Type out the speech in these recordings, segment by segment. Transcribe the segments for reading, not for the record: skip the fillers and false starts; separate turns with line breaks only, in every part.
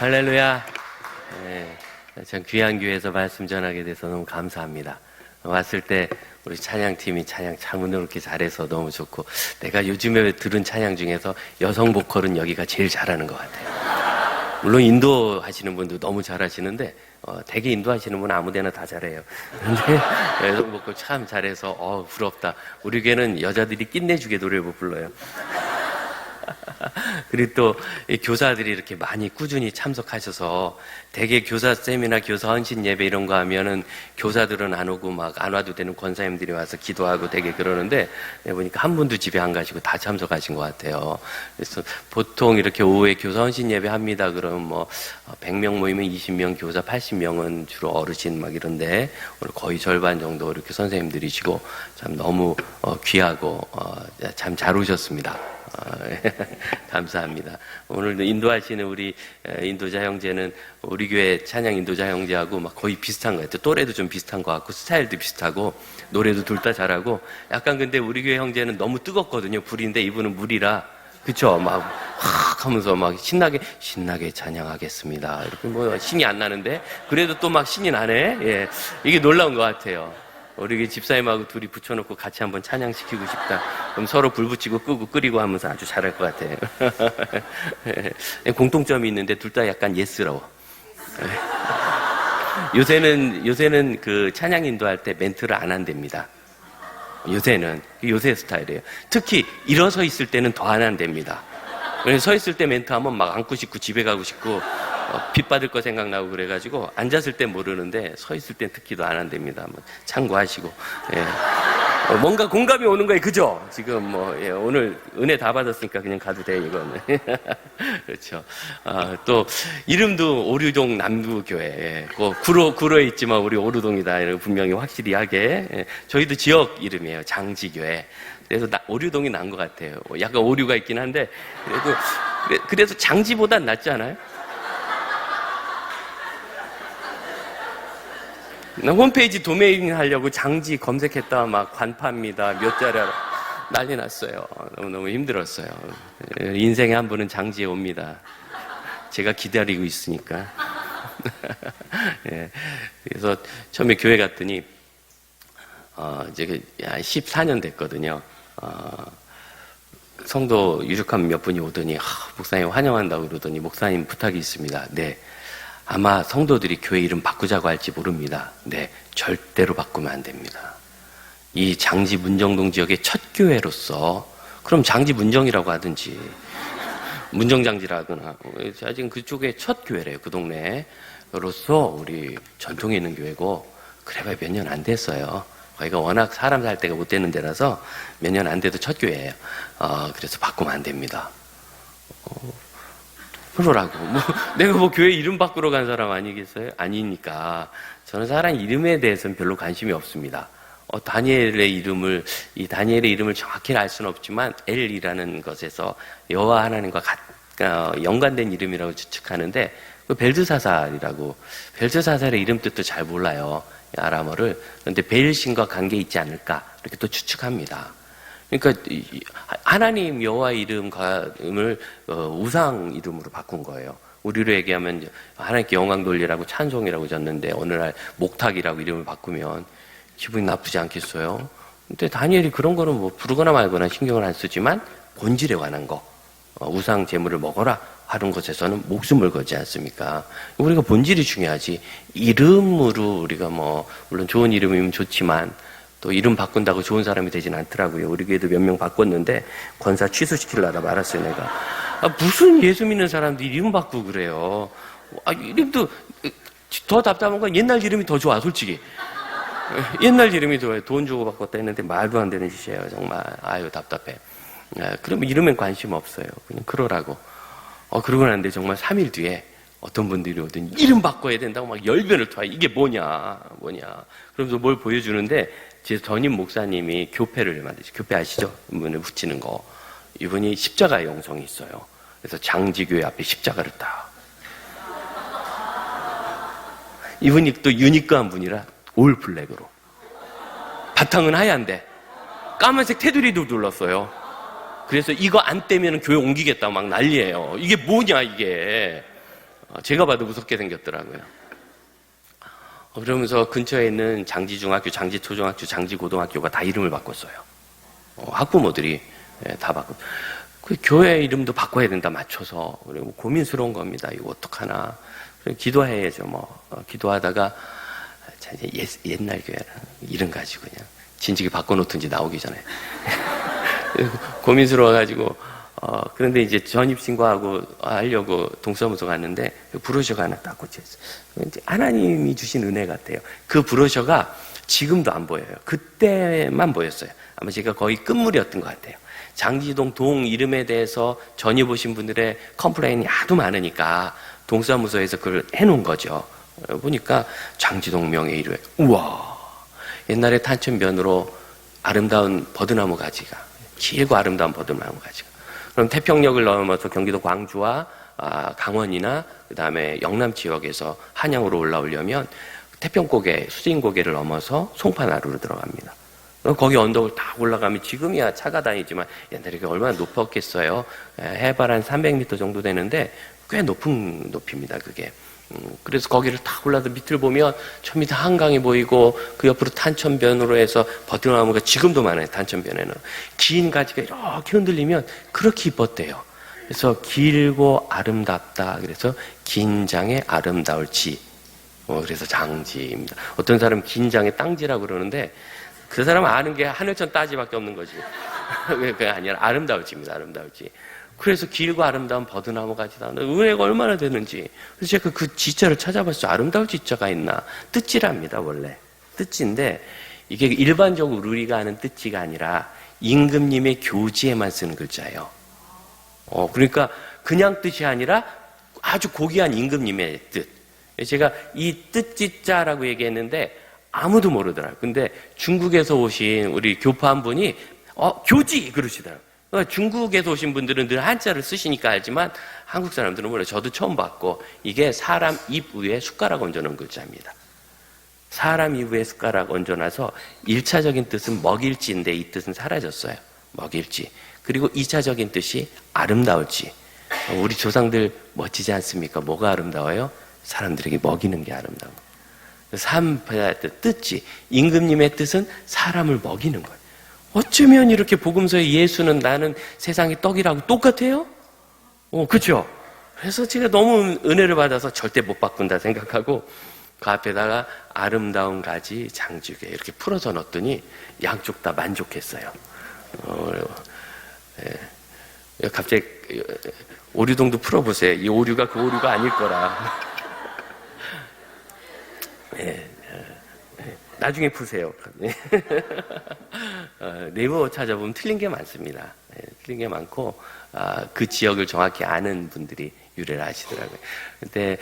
할렐루야. 네, 참 귀한 교회에서 말씀 전하게 돼서 너무 감사합니다. 왔을 때 우리 찬양팀이 찬양 참 은혜롭게 잘해서 너무 좋고, 내가 요즘에 들은 찬양 중에서 여성 보컬은 여기가 제일 잘하는 것 같아요. 물론 인도 하시는 분도 너무 잘하시는데 되게 인도하시는 분은 아무데나 다 잘해요. 근데 여성 보컬 참 잘해서 부럽다. 우리 교회는 여자들이 끝내주게 노래를 못 불러요. 그리고 또 교사들이 이렇게 많이 꾸준히 참석하셔서, 대개 교사쌤이나 교사 헌신 예배 이런 거 하면은 교사들은 안 오고 막 안 와도 되는 권사님들이 와서 기도하고 되게 그러는데, 보니까 한 분도 집에 안 가시고 다 참석하신 것 같아요. 그래서 보통 이렇게 오후에 교사 헌신 예배 합니다. 그러면 뭐 100명 모이면 20명 교사, 80명은 주로 어르신 막 이런데, 오늘 거의 절반 정도 이렇게 선생님들이시고 참 너무 귀하고 참 잘 오셨습니다. 감사합니다. 오늘도 인도하시는 우리 인도자 형제는 우리 교회 찬양 인도자 형제하고 막 거의 비슷한 것 같아요. 또래도 좀 비슷한 것 같고, 스타일도 비슷하고, 노래도 둘 다 잘하고. 약간 근데 우리 교회 형제는 너무 뜨겁거든요. 불인데 이분은 물이라, 그쵸? 막 확 하면서 막 신나게 찬양하겠습니다. 이렇게 뭐 신이 안 나는데 그래도 또 막 신이 나네. 예, 이게 놀라운 것 같아요. 우리 집사님하고 둘이 붙여놓고 같이 한번 찬양시키고 싶다. 그럼 서로 불 붙이고 끄고 끓이고 하면서 아주 잘할 것 같아요. 공통점이 있는데 둘 다 약간 예스러워. 요새는 그 찬양 인도할 때 멘트를 안 한답니다. 요새는 요새 스타일이에요. 특히 일어서 있을 때는 더 안 한답니다. 서 있을 때 멘트 하면 막 앉고 싶고 집에 가고 싶고 빚 받을 거 생각나고 그래가지고, 앉았을 땐 모르는데 서 있을 땐 특히 더 안 한답니다. 뭐 참고하시고. 예. 뭔가 공감이 오는 거예요, 그죠? 지금 오늘 은혜 다 받았으니까 그냥 가도 돼, 이거는. 그렇죠. 또 이름도 오류동 남부교회. 예. 구로에 있지만 우리 오류동이다, 이런 분명히 확실히 하게. 예. 저희도 지역 이름이에요, 장지교회. 그래서 오류동이 난 것 같아요. 약간 오류가 있긴 한데 그래도 장지보단 낫지 않아요? 나 홈페이지 도메인 하려고 장지 검색했다가 막 관파입니다, 몇 자리라 난리 났어요. 너무 힘들었어요. 인생에 한 번은 장지에 옵니다. 제가 기다리고 있으니까. 예. 그래서 처음에 교회 갔더니 이제 14년 됐거든요. 성도 유력한 몇 분이 오더니 목사님 환영한다고 그러더니, 목사님 부탁이 있습니다. 네. 아마 성도들이 교회 이름 바꾸자고 할지 모릅니다. 네, 절대로 바꾸면 안 됩니다. 이 장지 문정동 지역의 첫 교회로서, 그럼 장지 문정이라고 하든지 문정장지라 하거나, 제가 지금 그쪽에 첫 교회래요, 그 동네로서. 우리 전통에 있는 교회고, 그래봐야 몇 년 안 됐어요. 거기가 워낙 사람 살 데가 못 되는 데라서 몇 년 안 돼도 첫 교회예요. 그래서 바꾸면 안 됩니다. 그러라고. 내가 교회 이름 바꾸러 간 사람 아니겠어요? 아니니까. 저는 사람 이름에 대해서는 별로 관심이 없습니다. 다니엘의 이름을 정확히 알 수는 없지만, 엘이라는 것에서 여호와 하나님과 연관된 이름이라고 추측하는데, 그 벨드사살이라고, 벨드사살의 이름 뜻도 잘 몰라요, 아람어를. 그런데 벨신과 관계 있지 않을까, 이렇게 또 추측합니다. 그러니까 하나님 여호와의 이름을 우상 이름으로 바꾼 거예요. 우리로 얘기하면 하나님께 영광 돌리라고 찬송이라고 졌는데, 어느 날 목탁이라고 이름을 바꾸면 기분이 나쁘지 않겠어요? 근데 다니엘이 그런 거는 부르거나 말거나 신경을 안 쓰지만, 본질에 관한 거, 우상 제물을 먹어라 하는 것에서는 목숨을 걸지 않습니까? 우리가 본질이 중요하지, 이름으로 우리가 물론 좋은 이름이면 좋지만 또 이름 바꾼다고 좋은 사람이 되진 않더라고요. 우리 교회도 몇 명 바꿨는데 권사 취소시키려다 말았어요, 내가. 무슨 예수 믿는 사람들이 이름 바꾸고 그래요. 이름도 더 답답한 건 옛날 이름이 더 좋아, 솔직히. 옛날 이름이 좋아요. 돈 주고 바꿨다 했는데 말도 안 되는 짓이에요, 정말. 아유, 답답해. 그러면 이름엔 관심 없어요. 그냥 그러라고. 그러고 났는데 정말 3일 뒤에 어떤 분들이 오더니 이름 바꿔야 된다고 막 열변을 토해. 이게 뭐냐. 그러면서 뭘 보여주는데, 제 전임 목사님이 교패를 만드시, 교패 아시죠? 문에 붙이는 거. 이분이 십자가의 영성이 있어요. 그래서 장지교회 앞에 십자가를 딱. 이분이 또 유니크한 분이라 올 블랙으로. 바탕은 하얀데 까만색 테두리도 둘렀어요. 그래서 이거 안 떼면 교회 옮기겠다 막 난리예요. 이게 뭐냐, 이게. 제가 봐도 무섭게 생겼더라고요. 그러면서 근처에 있는 장지중학교, 장지초등학교, 장지고등학교가 다 이름을 바꿨어요. 학부모들이 다 바꿨. 그 교회 이름도 바꿔야 된다 맞춰서. 그리고 고민스러운 겁니다. 이거 어떡하나. 기도해야죠. 기도하다가 이제 옛날 교회는 이름 가지고 그냥 진즉에 바꿔놓든지 나오기 전에 고민스러워가지고 그런데 이제 전입신고하고 하려고 동사무소 갔는데 그 브로셔가 하나 딱 꽂혀있어요. 하나님이 주신 은혜 같아요. 그 브로셔가 지금도 안 보여요. 그때만 보였어요. 아마 제가 거의 끝물이었던 것 같아요. 장지동 동 이름에 대해서 전입 오신 분들의 컴플레인이 하도 많으니까 동사무소에서 그걸 해놓은 거죠. 보니까 장지동 명의 이름에 우와, 옛날에 탄천변으로 아름다운 버드나무 가지가, 길고 아름다운 버드나무 가지가, 그럼 태평역을 넘어서 경기도 광주와 강원이나 그 다음에 영남 지역에서 한양으로 올라오려면 태평고개, 수진고개를 넘어서 송파나루로 들어갑니다. 거기 언덕을 다 올라가면 지금이야 차가 다니지만 옛날에 얼마나 높았겠어요. 해발 한 300m 정도 되는데 꽤 높은 높이입니다. 그게. 그래서 거기를 딱 올라서 밑을 보면 저 밑에 한강이 보이고 그 옆으로 탄천변으로 해서 버드나무가 지금도 많아요. 탄천변에는 긴 가지가 이렇게 흔들리면 그렇게 이뻤대요. 그래서 길고 아름답다. 그래서 긴장의 아름다울지. 그래서 장지입니다. 어떤 사람은 긴장의 땅지라고 그러는데 그 사람은 아는 게 하늘천 따지밖에 없는 거지. 그게 아니라 아름다울지입니다. 아름다울지. 그래서 길고 아름다운 버드나무 가지다. 은혜가 얼마나 되는지. 그래서 제가 그 지자를 찾아봤어요. 아름다울 지자가 있나. 뜻지랍니다. 원래. 뜻지인데 이게 일반적으로 우리가 아는 뜻지가 아니라 임금님의 교지에만 쓰는 글자예요. 그러니까 그냥 뜻이 아니라 아주 고귀한 임금님의 뜻. 제가 이 뜻지자라고 얘기했는데 아무도 모르더라고요. 근데 중국에서 오신 우리 교파 한 분이 교지 그러시더라고요. 중국에서 오신 분들은 늘 한자를 쓰시니까 알지만 한국 사람들은 몰라요. 저도 처음 봤고 이게 사람 입 위에 숟가락 얹어놓은 글자입니다. 사람 입 위에 숟가락 얹어놔서 1차적인 뜻은 먹일지인데 이 뜻은 사라졌어요. 먹일지. 그리고 2차적인 뜻이 아름다울지. 우리 조상들 멋지지 않습니까? 뭐가 아름다워요? 사람들에게 먹이는 게 아름다워. 삶의 뜻지. 임금님의 뜻은 사람을 먹이는 거예요. 어쩌면 이렇게 복음서에 예수는 나는 세상의 떡이라고 똑같아요? 그렇죠? 그래서 제가 너무 은혜를 받아서 절대 못 바꾼다 생각하고 그 앞에다가 아름다운 가지 장지게 이렇게 풀어서 넣었더니 양쪽 다 만족했어요. 갑자기 오류동도 풀어보세요. 이 오류가 그 오류가 아닐 거라. 나중에 푸세요. 네이버 찾아보면 틀린 게 많습니다. 틀린 게 많고 그 지역을 정확히 아는 분들이 유래를 하시더라고요. 근데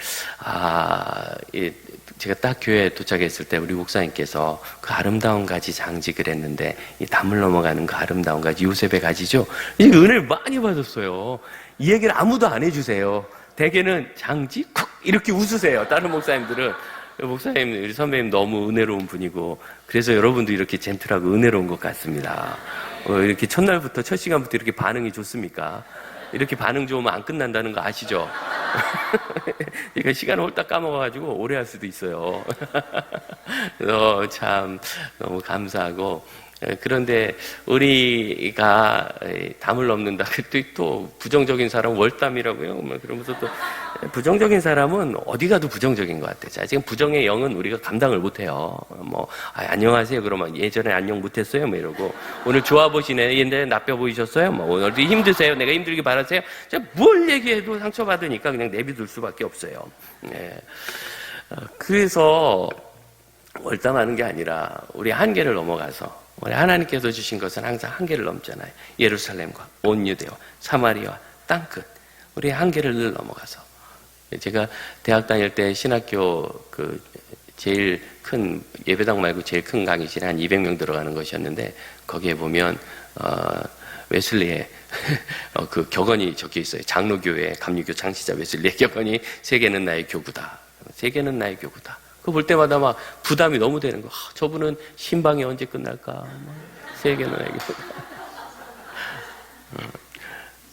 제가 딱 교회에 도착했을 때 우리 목사님께서 그 아름다운 가지 장직을 했는데 이 담을 넘어가는 그 아름다운 가지 요셉의 가지죠. 이 은혜를 많이 받았어요. 이 얘기를 아무도 안 해주세요. 대개는 장직 쿡 이렇게 웃으세요. 다른 목사님들은. 목사님, 우리 선배님 너무 은혜로운 분이고 그래서 여러분도 이렇게 젠틀하고 은혜로운 것 같습니다. 이렇게 첫날부터 첫 시간부터 이렇게 반응이 좋습니까? 이렇게 반응 좋으면 안 끝난다는 거 아시죠? 그러니까 시간을 홀딱 까먹어가지고 오래 할 수도 있어요. 그래서 참 너무 감사하고 그런데 우리가 담을 넘는다. 또 부정적인 사람 월담이라고요. 그러면서 또 부정적인 사람은 어디 가도 부정적인 것 같아요. 자, 지금 부정의 영은 우리가 감당을 못해요. 안녕하세요. 그러면 예전에 안녕 못했어요. 이러고 오늘 좋아 보시네. 옛날에 나빠 보이셨어요. 오늘도 힘드세요. 내가 힘들게 바라세요. 뭘 얘기해도 상처받으니까 그냥 내비둘 수밖에 없어요. 그래서 월담하는 게 아니라 우리 한계를 넘어가서 우리 하나님께서 주신 것은 항상 한계를 넘잖아요. 예루살렘과 온 유대와 사마리아 땅끝 우리 한계를 늘 넘어가서 제가 대학 다닐 때 신학교 제일 큰 예배당 말고 제일 큰 강의실에 한 200명 들어가는 것이었는데 거기에 보면 웨슬리의 그 격언이 적혀 있어요. 장로교회 감리교 창시자 웨슬리의 격언이 세계는 나의 교구다. 세계는 나의 교구다. 그거 볼 때마다 막 부담이 너무 되는 거. 저분은 신방이 언제 끝날까? 세계는 나의 교구다.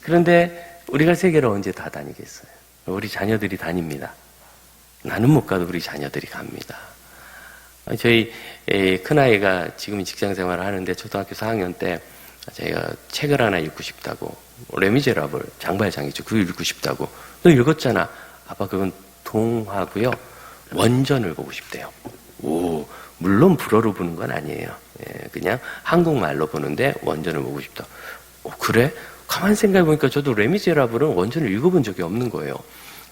그런데 우리가 세계를 언제 다 다니겠어요? 우리 자녀들이 다닙니다. 나는 못 가도 우리 자녀들이 갑니다. 저희 큰아이가 지금 직장 생활을 하는데 초등학교 4학년 때 제가 책을 하나 읽고 싶다고, 레미제라블, 장발장이죠. 그거 읽고 싶다고. 너 읽었잖아. 아빠 그건 동화고요. 원전을 보고 싶대요. 오, 물론 불어로 보는 건 아니에요. 그냥 한국말로 보는데 원전을 보고 싶다. 그래? 가만 생각해보니까 저도 레미제라블은 원전을 읽어본 적이 없는 거예요.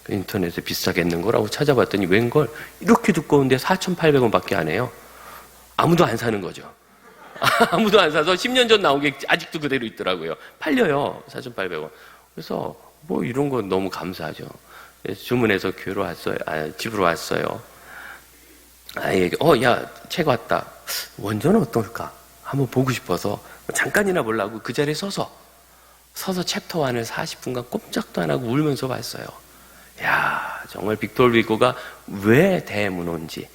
인터넷에 비싸겠는 거라고 찾아봤더니 웬걸 이렇게 두꺼운데 4,800원밖에 안 해요. 아무도 안 사는 거죠. 아무도 안 사서 10년 전 나온 게 아직도 그대로 있더라고요. 팔려요. 4,800원. 그래서 뭐 이런 거 너무 감사하죠. 그래서 주문해서 교회로 왔어요. 집으로 왔어요. 아이에게 야, 책 왔다. 원전은 어떨까? 한번 보고 싶어서 잠깐이나 보려고 그 자리에 서서 챕터 1을 40분간 꼼짝도 안 하고 울면서 봤어요. 야, 정말 빅토르 위고가 왜 대문호인지,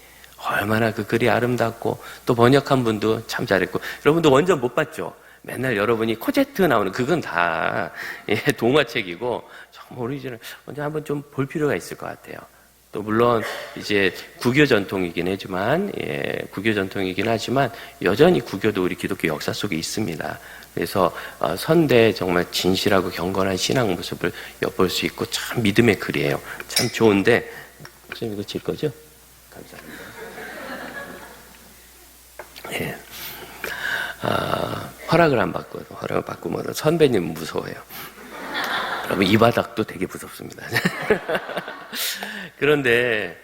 얼마나 그 글이 아름답고, 또 번역한 분도 참 잘했고. 여러분도 원전 못 봤죠? 맨날 여러분이 코제트 나오는 그건 다 동화책이고 정말 오리지널. 언제 한번 좀 볼 필요가 있을 것 같아요. 또 물론 이제 구교 전통이긴 하지만 여전히 구교도 우리 기독교 역사 속에 있습니다. 그래서 선대 정말 진실하고 경건한 신앙 모습을 엿볼 수 있고 참 믿음의 글이에요. 참 좋은데, 선생님 이거 질 거죠? 감사합니다. 예. 허락을 안 받고, 허락을 받고면 선배님 무서워요. 여러분 이 바닥도 되게 무섭습니다. 그런데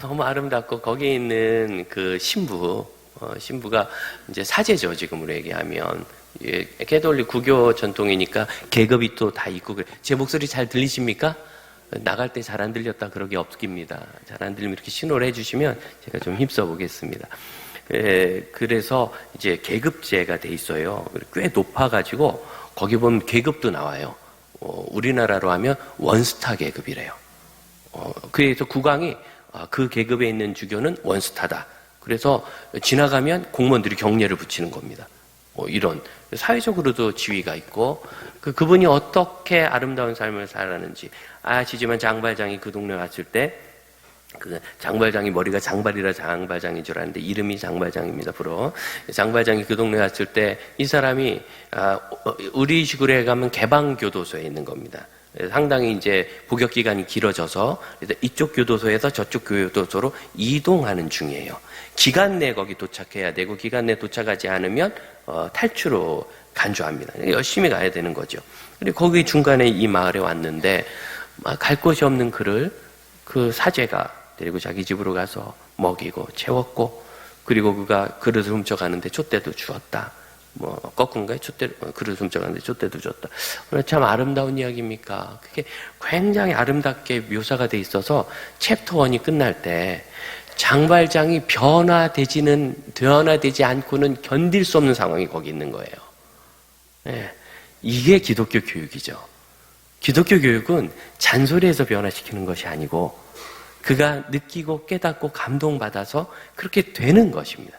너무 아름답고 거기에 있는 그 신부가 이제 사제죠, 지금으로 얘기하면. 예, 캐톨릭 구교 전통이니까 계급이 또 다 있고 그래. 제 목소리 잘 들리십니까? 나갈 때 잘 안 들렸다 그러기 없깁니다. 잘 안 들리면 이렇게 신호를 해주시면 제가 좀 힘써 보겠습니다. 그래서 이제 계급제가 돼 있어요. 꽤 높아가지고 거기 보면 계급도 나와요. 우리나라로 하면 원스타 계급이래요. 그래서 국왕이 그 계급에 있는 주교는 원스타다. 그래서 지나가면 공무원들이 경례를 붙이는 겁니다. 이런 사회적으로도 지위가 있고 그분이 어떻게 아름다운 삶을 살았는지 아시지만 장발장이 그 동네 왔을 때 그 장발장이 머리가 장발이라 장발장인 줄 알았는데 이름이 장발장입니다. 장발장이 그 동네 왔을 때 이 사람이 우리 시골에 가면 개방교도소에 있는 겁니다. 상당히 이제 복역 기간이 길어져서 이쪽 교도소에서 저쪽 교도소로 이동하는 중이에요. 기간 내 거기 도착해야 되고 기간 내 도착하지 않으면 탈주로 간주합니다. 열심히 가야 되는 거죠. 그리고 거기 중간에 이 마을에 왔는데 갈 곳이 없는 그를 그 사제가 데리고 자기 집으로 가서 먹이고 채웠고, 그리고 그가 그릇을 훔쳐가는데 촛대도 주었다. 거꾸인가요? 그릇을 훔쳐가는데 촛대도 줬다. 참 아름다운 이야기입니까? 그게 굉장히 아름답게 묘사가 돼 있어서 챕터 1이 끝날 때 장발장이 변화되지 않고는 견딜 수 없는 상황이 거기 있는 거예요. 네. 이게 기독교 교육이죠. 기독교 교육은 잔소리에서 변화시키는 것이 아니고 그가 느끼고 깨닫고 감동받아서 그렇게 되는 것입니다.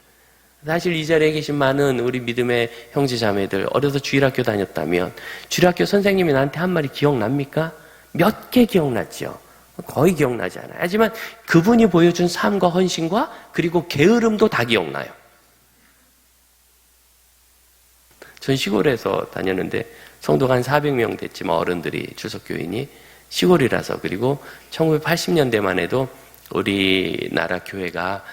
사실 이 자리에 계신 많은 우리 믿음의 형제 자매들 어려서 주일학교 다녔다면 주일학교 선생님이 나한테 한 말이 기억납니까? 몇 개 기억났죠. 거의 기억나지 않아요. 하지만 그분이 보여준 삶과 헌신과 그리고 게으름도 다 기억나요. 전 시골에서 다녔는데 성도가 한 400명 됐지만 어른들이 출석교인이 시골이라서, 그리고 1980년대만 해도 우리나라 교회가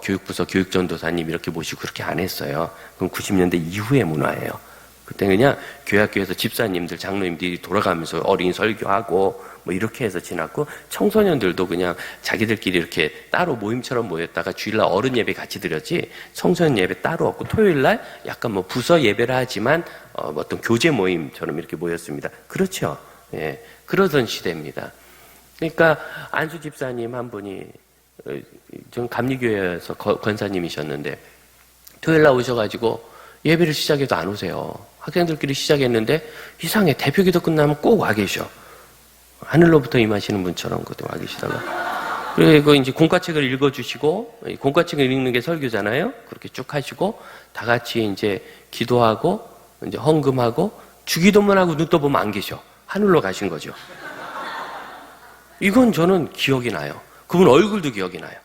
교육부서 교육전도사님 이렇게 모시고 그렇게 안 했어요. 그럼 90년대 이후의 문화예요. 그때 그냥 교회학교에서 집사님들, 장로님들이 돌아가면서 어린이 설교하고 이렇게 해서 지났고, 청소년들도 그냥 자기들끼리 이렇게 따로 모임처럼 모였다가 주일날 어른 예배 같이 드렸지 청소년 예배 따로 없고 토요일날 약간 부서 예배를 하지만 어떤 교제 모임처럼 이렇게 모였습니다. 그렇죠? 예, 그러던 시대입니다. 그러니까 안수 집사님 한 분이 전 감리교회에서 권사님이셨는데 토요일날 오셔가지고 예배를 시작해도 안 오세요. 학생들끼리 시작했는데 이상해. 대표기도 끝나면 꼭 와 계셔. 하늘로부터 임하시는 분처럼 그때 와 계시다가, 그리고 이제 공과책을 읽어주시고, 공과책을 읽는 게 설교잖아요. 그렇게 쭉 하시고 다 같이 이제 기도하고 이제 헌금하고 주기도문 하고 눈 떠보면 안 계셔. 하늘로 가신 거죠. 이건 저는 기억이 나요. 그분 얼굴도 기억이 나요.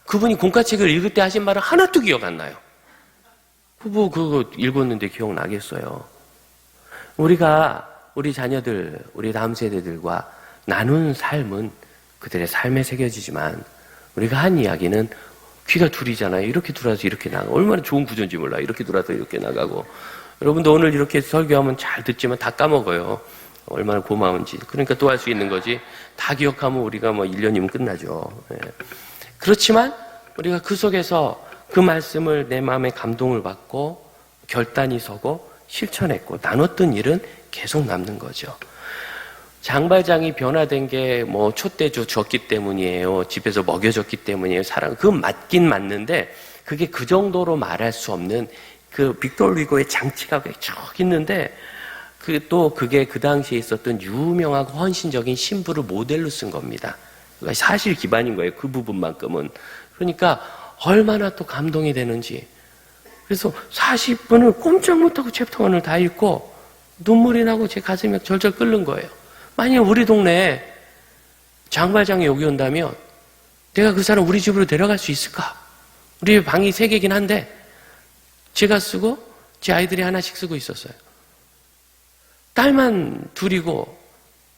그분이 공과책을 읽을 때 하신 말은 하나도 기억 안 나요. 그거 읽었는데 기억나겠어요. 우리가 우리 자녀들, 우리 다음 세대들과 나눈 삶은 그들의 삶에 새겨지지만 우리가 한 이야기는 귀가 둘이잖아요. 이렇게 돌아서 이렇게 나가. 얼마나 좋은 구조인지 몰라요. 이렇게 돌아서 이렇게 나가고. 여러분도 오늘 이렇게 설교하면 잘 듣지만 다 까먹어요. 얼마나 고마운지. 그러니까 또 할 수 있는 거지. 다 기억하면 우리가 1년이면 끝나죠. 예. 그렇지만 우리가 그 속에서 그 말씀을 내 마음에 감동을 받고 결단이 서고 실천했고 나눴던 일은 계속 남는 거죠. 장발장이 변화된 게 촛대 줬기 때문이에요. 집에서 먹여줬기 때문이에요. 그건 맞긴 맞는데 그게 그 정도로 말할 수 없는 그 빅토르 위고의 장치가 쭉 있는데 그게 그 당시에 있었던 유명하고 헌신적인 신부를 모델로 쓴 겁니다. 그러니까 사실 기반인 거예요. 그 부분만큼은. 그러니까 얼마나 또 감동이 되는지. 그래서 40분을 꼼짝 못하고 챕터 1을 다 읽고 눈물이 나고 제 가슴이 절절 끓는 거예요. 만약 우리 동네에 장발장이 여기 온다면 내가 그 사람 우리 집으로 데려갈 수 있을까? 우리 방이 3개긴 한데 제가 쓰고 제 아이들이 하나씩 쓰고 있었어요. 딸만 둘이고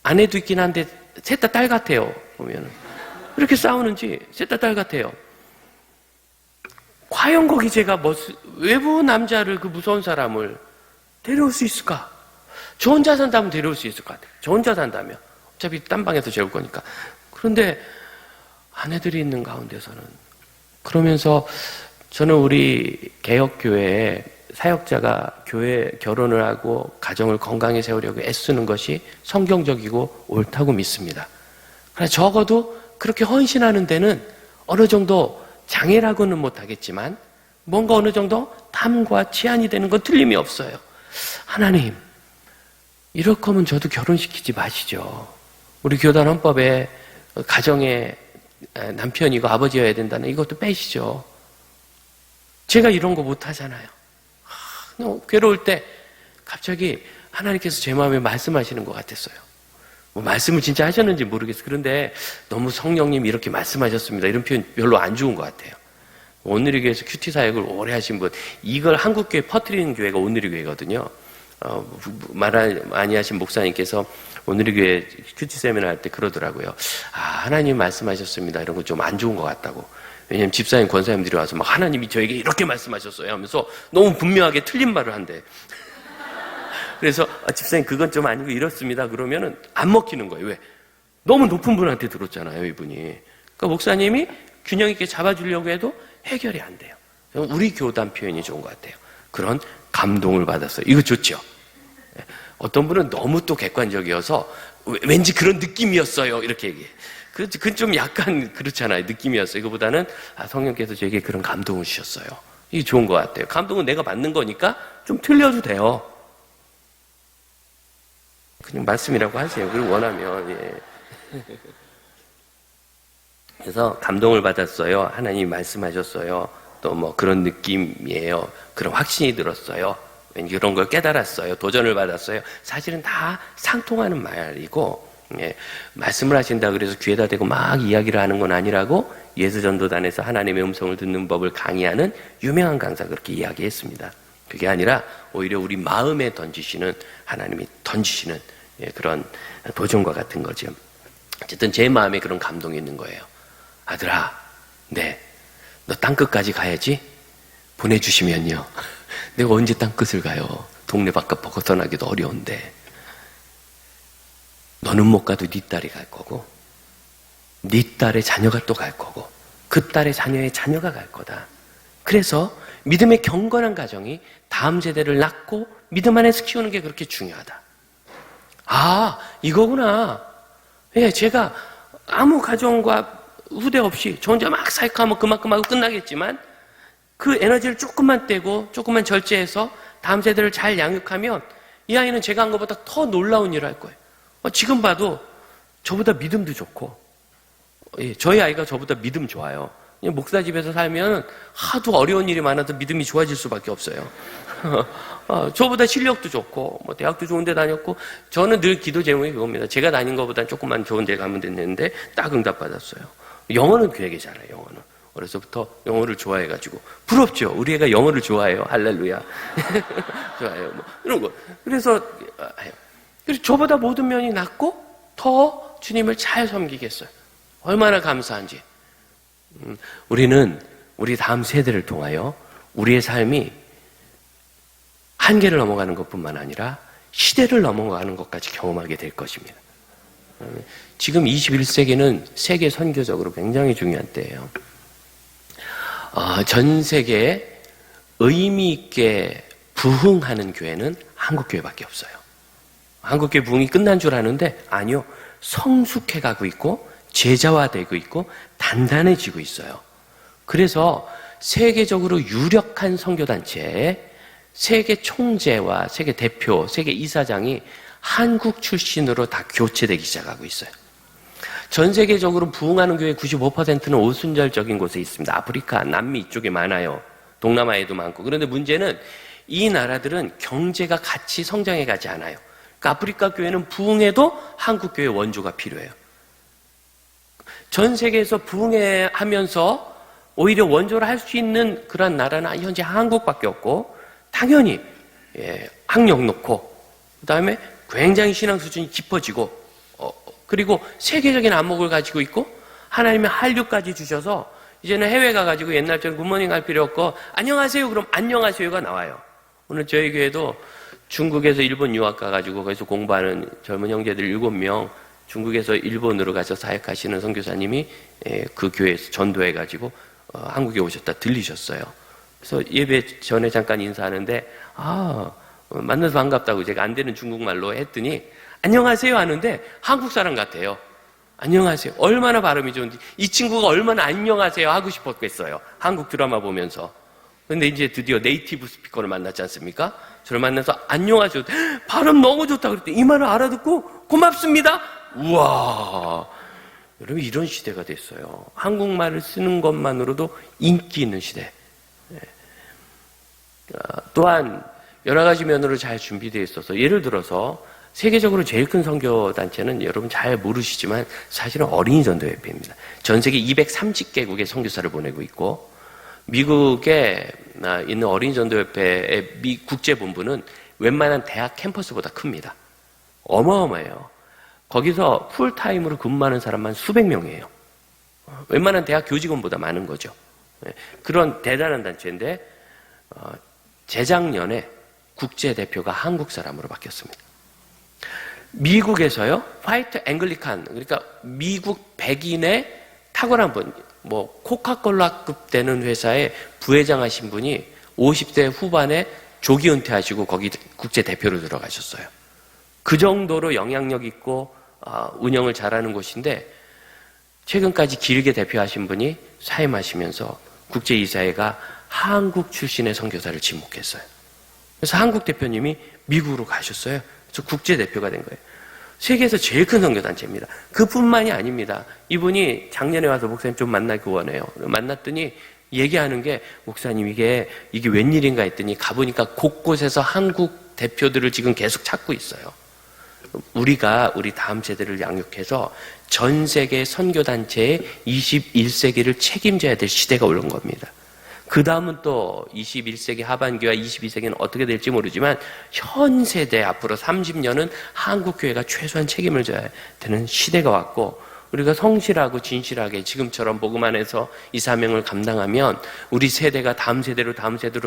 아내도 있긴 한데 셋 다 딸 같아요. 보면은 이렇게 싸우는지 셋 다 딸 같아요. 과연 거기 제가 외부 남자를 그 무서운 사람을 데려올 수 있을까? 저 혼자 산다면 데려올 수 있을 것 같아요. 저 혼자 산다면. 어차피 딴 방에서 재울 거니까. 그런데 아내들이 있는 가운데서는 그러면서 저는 우리 개혁교회에 사역자가 교회 결혼을 하고 가정을 건강히 세우려고 애쓰는 것이 성경적이고 옳다고 믿습니다. 그래서 적어도 그렇게 헌신하는 데는 어느 정도 장애라고는 못하겠지만 뭔가 어느 정도 탐과 치안이 되는 건 틀림이 없어요. 하나님, 이럴 거면 저도 결혼시키지 마시죠. 우리 교단 헌법에 가정의 남편이고 아버지여야 된다는 이것도 빼시죠. 제가 이런 거 못하잖아요. 너무 괴로울 때 갑자기 하나님께서 제 마음에 말씀하시는 것 같았어요. 말씀을 진짜 하셨는지 모르겠어요. 그런데 너무 성령님 이렇게 말씀하셨습니다. 이런 표현 별로 안 좋은 것 같아요. 오늘의 교회에서 큐티 사역을 오래 하신 분, 이걸 한국교회 퍼뜨리는 교회가 오늘의 교회거든요. 말 많이 하신 목사님께서 오늘의 교회 큐티 세미나 할 때 그러더라고요. 하나님 말씀하셨습니다. 이런 거 좀 안 좋은 것 같다고. 왜냐면 집사님, 권사님들이 와서 막 하나님이 저에게 이렇게 말씀하셨어요 하면서 너무 분명하게 틀린 말을 한대. 그래서 집사님 그건 좀 아니고 이렇습니다. 그러면은 안 먹히는 거예요. 왜? 너무 높은 분한테 들었잖아요, 이분이. 그러니까 목사님이 균형 있게 잡아주려고 해도 해결이 안 돼요. 우리 교단 표현이 좋은 것 같아요. 그런 감동을 받았어요. 이거 좋죠? 어떤 분은 너무 또 객관적이어서 왠지 그런 느낌이었어요. 이렇게 얘기해. 그건 좀 약간 그렇잖아요. 느낌이었어요. 이거보다는 성령께서 저에게 그런 감동을 주셨어요. 이게 좋은 것 같아요. 감동은 내가 받는 거니까 좀 틀려도 돼요. 그냥 말씀이라고 하세요. 그리고 원하면. 예. 그래서 감동을 받았어요. 하나님이 말씀하셨어요. 또 그런 느낌이에요. 그런 확신이 들었어요. 왠지 그런 걸 깨달았어요. 도전을 받았어요. 사실은 다 상통하는 말이고, 예, 말씀을 하신다 그래서 귀에다 대고 막 이야기를 하는 건 아니라고 예수전도단에서 하나님의 음성을 듣는 법을 강의하는 유명한 강사가 그렇게 이야기했습니다. 그게 아니라 오히려 우리 마음에 던지시는, 하나님이 던지시는 그런 도전과 같은 거죠. 어쨌든 제 마음에 그런 감동이 있는 거예요. 아들아, 너 땅끝까지 가야지? 보내주시면요. 내가 언제 땅끝을 가요? 동네 바깥 벗어나기도 어려운데. 너는 못 가도 네 딸이 갈 거고, 네 딸의 자녀가 또 갈 거고, 그 딸의 자녀의 자녀가 갈 거다. 그래서 믿음의 경건한 가정이 다음 세대를 낳고 믿음 안에서 키우는 게 그렇게 중요하다. 이거구나. 예, 제가 아무 가정과 후대 없이 저 혼자 막 사역하면 그만큼 하고 끝나겠지만 그 에너지를 조금만 떼고 조금만 절제해서 다음 세대를 잘 양육하면 이 아이는 제가 한 것보다 더 놀라운 일을 할 거예요. 지금 봐도 저보다 믿음도 좋고, 저희 아이가 저보다 믿음 좋아요. 목사 집에서 살면 하도 어려운 일이 많아서 믿음이 좋아질 수밖에 없어요. 저보다 실력도 좋고 뭐 대학도 좋은 데 다녔고 저는 늘 기도 제목이 그겁니다. 제가 다닌 것보다 조금만 좋은 데 가면 됐는데 딱 응답받았어요. 영어는 되게 잘해요. 영어는 어려서부터 영어를 좋아해가지고 부럽죠. 우리 애가 영어를 좋아해요. 할렐루야. 좋아해요. 뭐 이런 거. 그래서 저보다 모든 면이 낫고 더 주님을 잘 섬기겠어요. 얼마나 감사한지. 우리는 우리 다음 세대를 통하여 우리의 삶이 한계를 넘어가는 것뿐만 아니라 시대를 넘어가는 것까지 경험하게 될 것입니다. 지금 21세기는 세계 선교적으로 굉장히 중요한 때예요. 전 세계에 의미 있게 부흥하는 교회는 한국교회밖에 없어요. 한국교회 부흥이 끝난 줄 아는데 아니요. 성숙해가고 있고 제자화되고 있고 단단해지고 있어요. 그래서 세계적으로 유력한 선교단체에 세계 총재와 세계 대표, 세계 이사장이 한국 출신으로 다 교체되기 시작하고 있어요. 전 세계적으로 부흥하는 교회 95%는 오순절적인 곳에 있습니다. 아프리카, 남미 이쪽에 많아요. 동남아에도 많고. 그런데 문제는 이 나라들은 경제가 같이 성장해 가지 않아요. 그러니까 아프리카 교회는 부흥해도 한국 교회 원조가 필요해요. 전 세계에서 부흥하면서 오히려 원조를 할 수 있는 그런 나라는 현재 한국밖에 없고 당연히 학력 놓고 그다음에 굉장히 신앙 수준이 깊어지고 그리고 세계적인 안목을 가지고 있고 하나님의 한류까지 주셔서 이제는 해외 가가지고 옛날처럼 굿모닝 할 필요 없고 안녕하세요 그럼 안녕하세요가 나와요. 오늘 저희 교회도 중국에서 일본 유학 가가지고 거기서 공부하는 젊은 형제들 7명 중국에서 일본으로 가서 사역하시는 선교사님이 그 교회에서 전도해가지고 한국에 오셨다 들리셨어요. 그래서 예배 전에 잠깐 인사하는데 만나서 반갑다고 제가 안 되는 중국말로 했더니 안녕하세요 하는데 한국 사람 같아요. 안녕하세요. 얼마나 발음이 좋은지 이 친구가 얼마나 안녕하세요 하고 싶었겠어요. 한국 드라마 보면서. 근데 이제 드디어 네이티브 스피커를 만났지 않습니까? 저를 만나서 안녕하세요. 발음 너무 좋다 그랬더니 이 말을 알아듣고 고맙습니다. 우와. 여러분 이런 시대가 됐어요. 한국말을 쓰는 것만으로도 인기 있는 시대. 또한 여러 가지 면으로 잘 준비되어 있어서 예를 들어서 세계적으로 제일 큰 선교단체는 여러분 잘 모르시지만 사실은 어린이 전도협회입니다. 전 세계 230개국의 선교사를 보내고 있고 미국에 있는 어린이 전도협회의 미 국제본부는 웬만한 대학 캠퍼스보다 큽니다. 어마어마해요. 거기서 풀타임으로 근무하는 사람만 수백 명이에요. 웬만한 대학 교직원보다 많은 거죠. 그런 대단한 단체인데 재작년에 국제대표가 한국 사람으로 바뀌었습니다. 미국에서요, 화이트 앵글리칸, 그러니까 미국 백인의 탁월한 분, 코카콜라급 되는 회사의 부회장 하신 분이 50대 후반에 조기 은퇴하시고 거기 국제대표로 들어가셨어요. 그 정도로 영향력 있고 운영을 잘하는 곳인데 최근까지 길게 대표하신 분이 사임하시면서 국제이사회가 한국 출신의 선교사를 지목했어요. 그래서 한국 대표님이 미국으로 가셨어요. 그래서 국제대표가 된 거예요. 세계에서 제일 큰 선교단체입니다. 그뿐만이 아닙니다. 이분이 작년에 와서 목사님 좀 만나기 원해요. 만났더니 얘기하는 게 목사님 이게 웬일인가 했더니 가보니까 곳곳에서 한국 대표들을 지금 계속 찾고 있어요. 우리가 우리 다음 세대를 양육해서 전 세계 선교단체의 21세기를 책임져야 될 시대가 오는 겁니다. 그 다음은 또 21세기 하반기와 22세기는 어떻게 될지 모르지만 현 세대 앞으로 30년은 한국교회가 최소한 책임을 져야 되는 시대가 왔고 우리가 성실하고 진실하게 지금처럼 복음 안에서 이 사명을 감당하면 우리 세대가 다음 세대로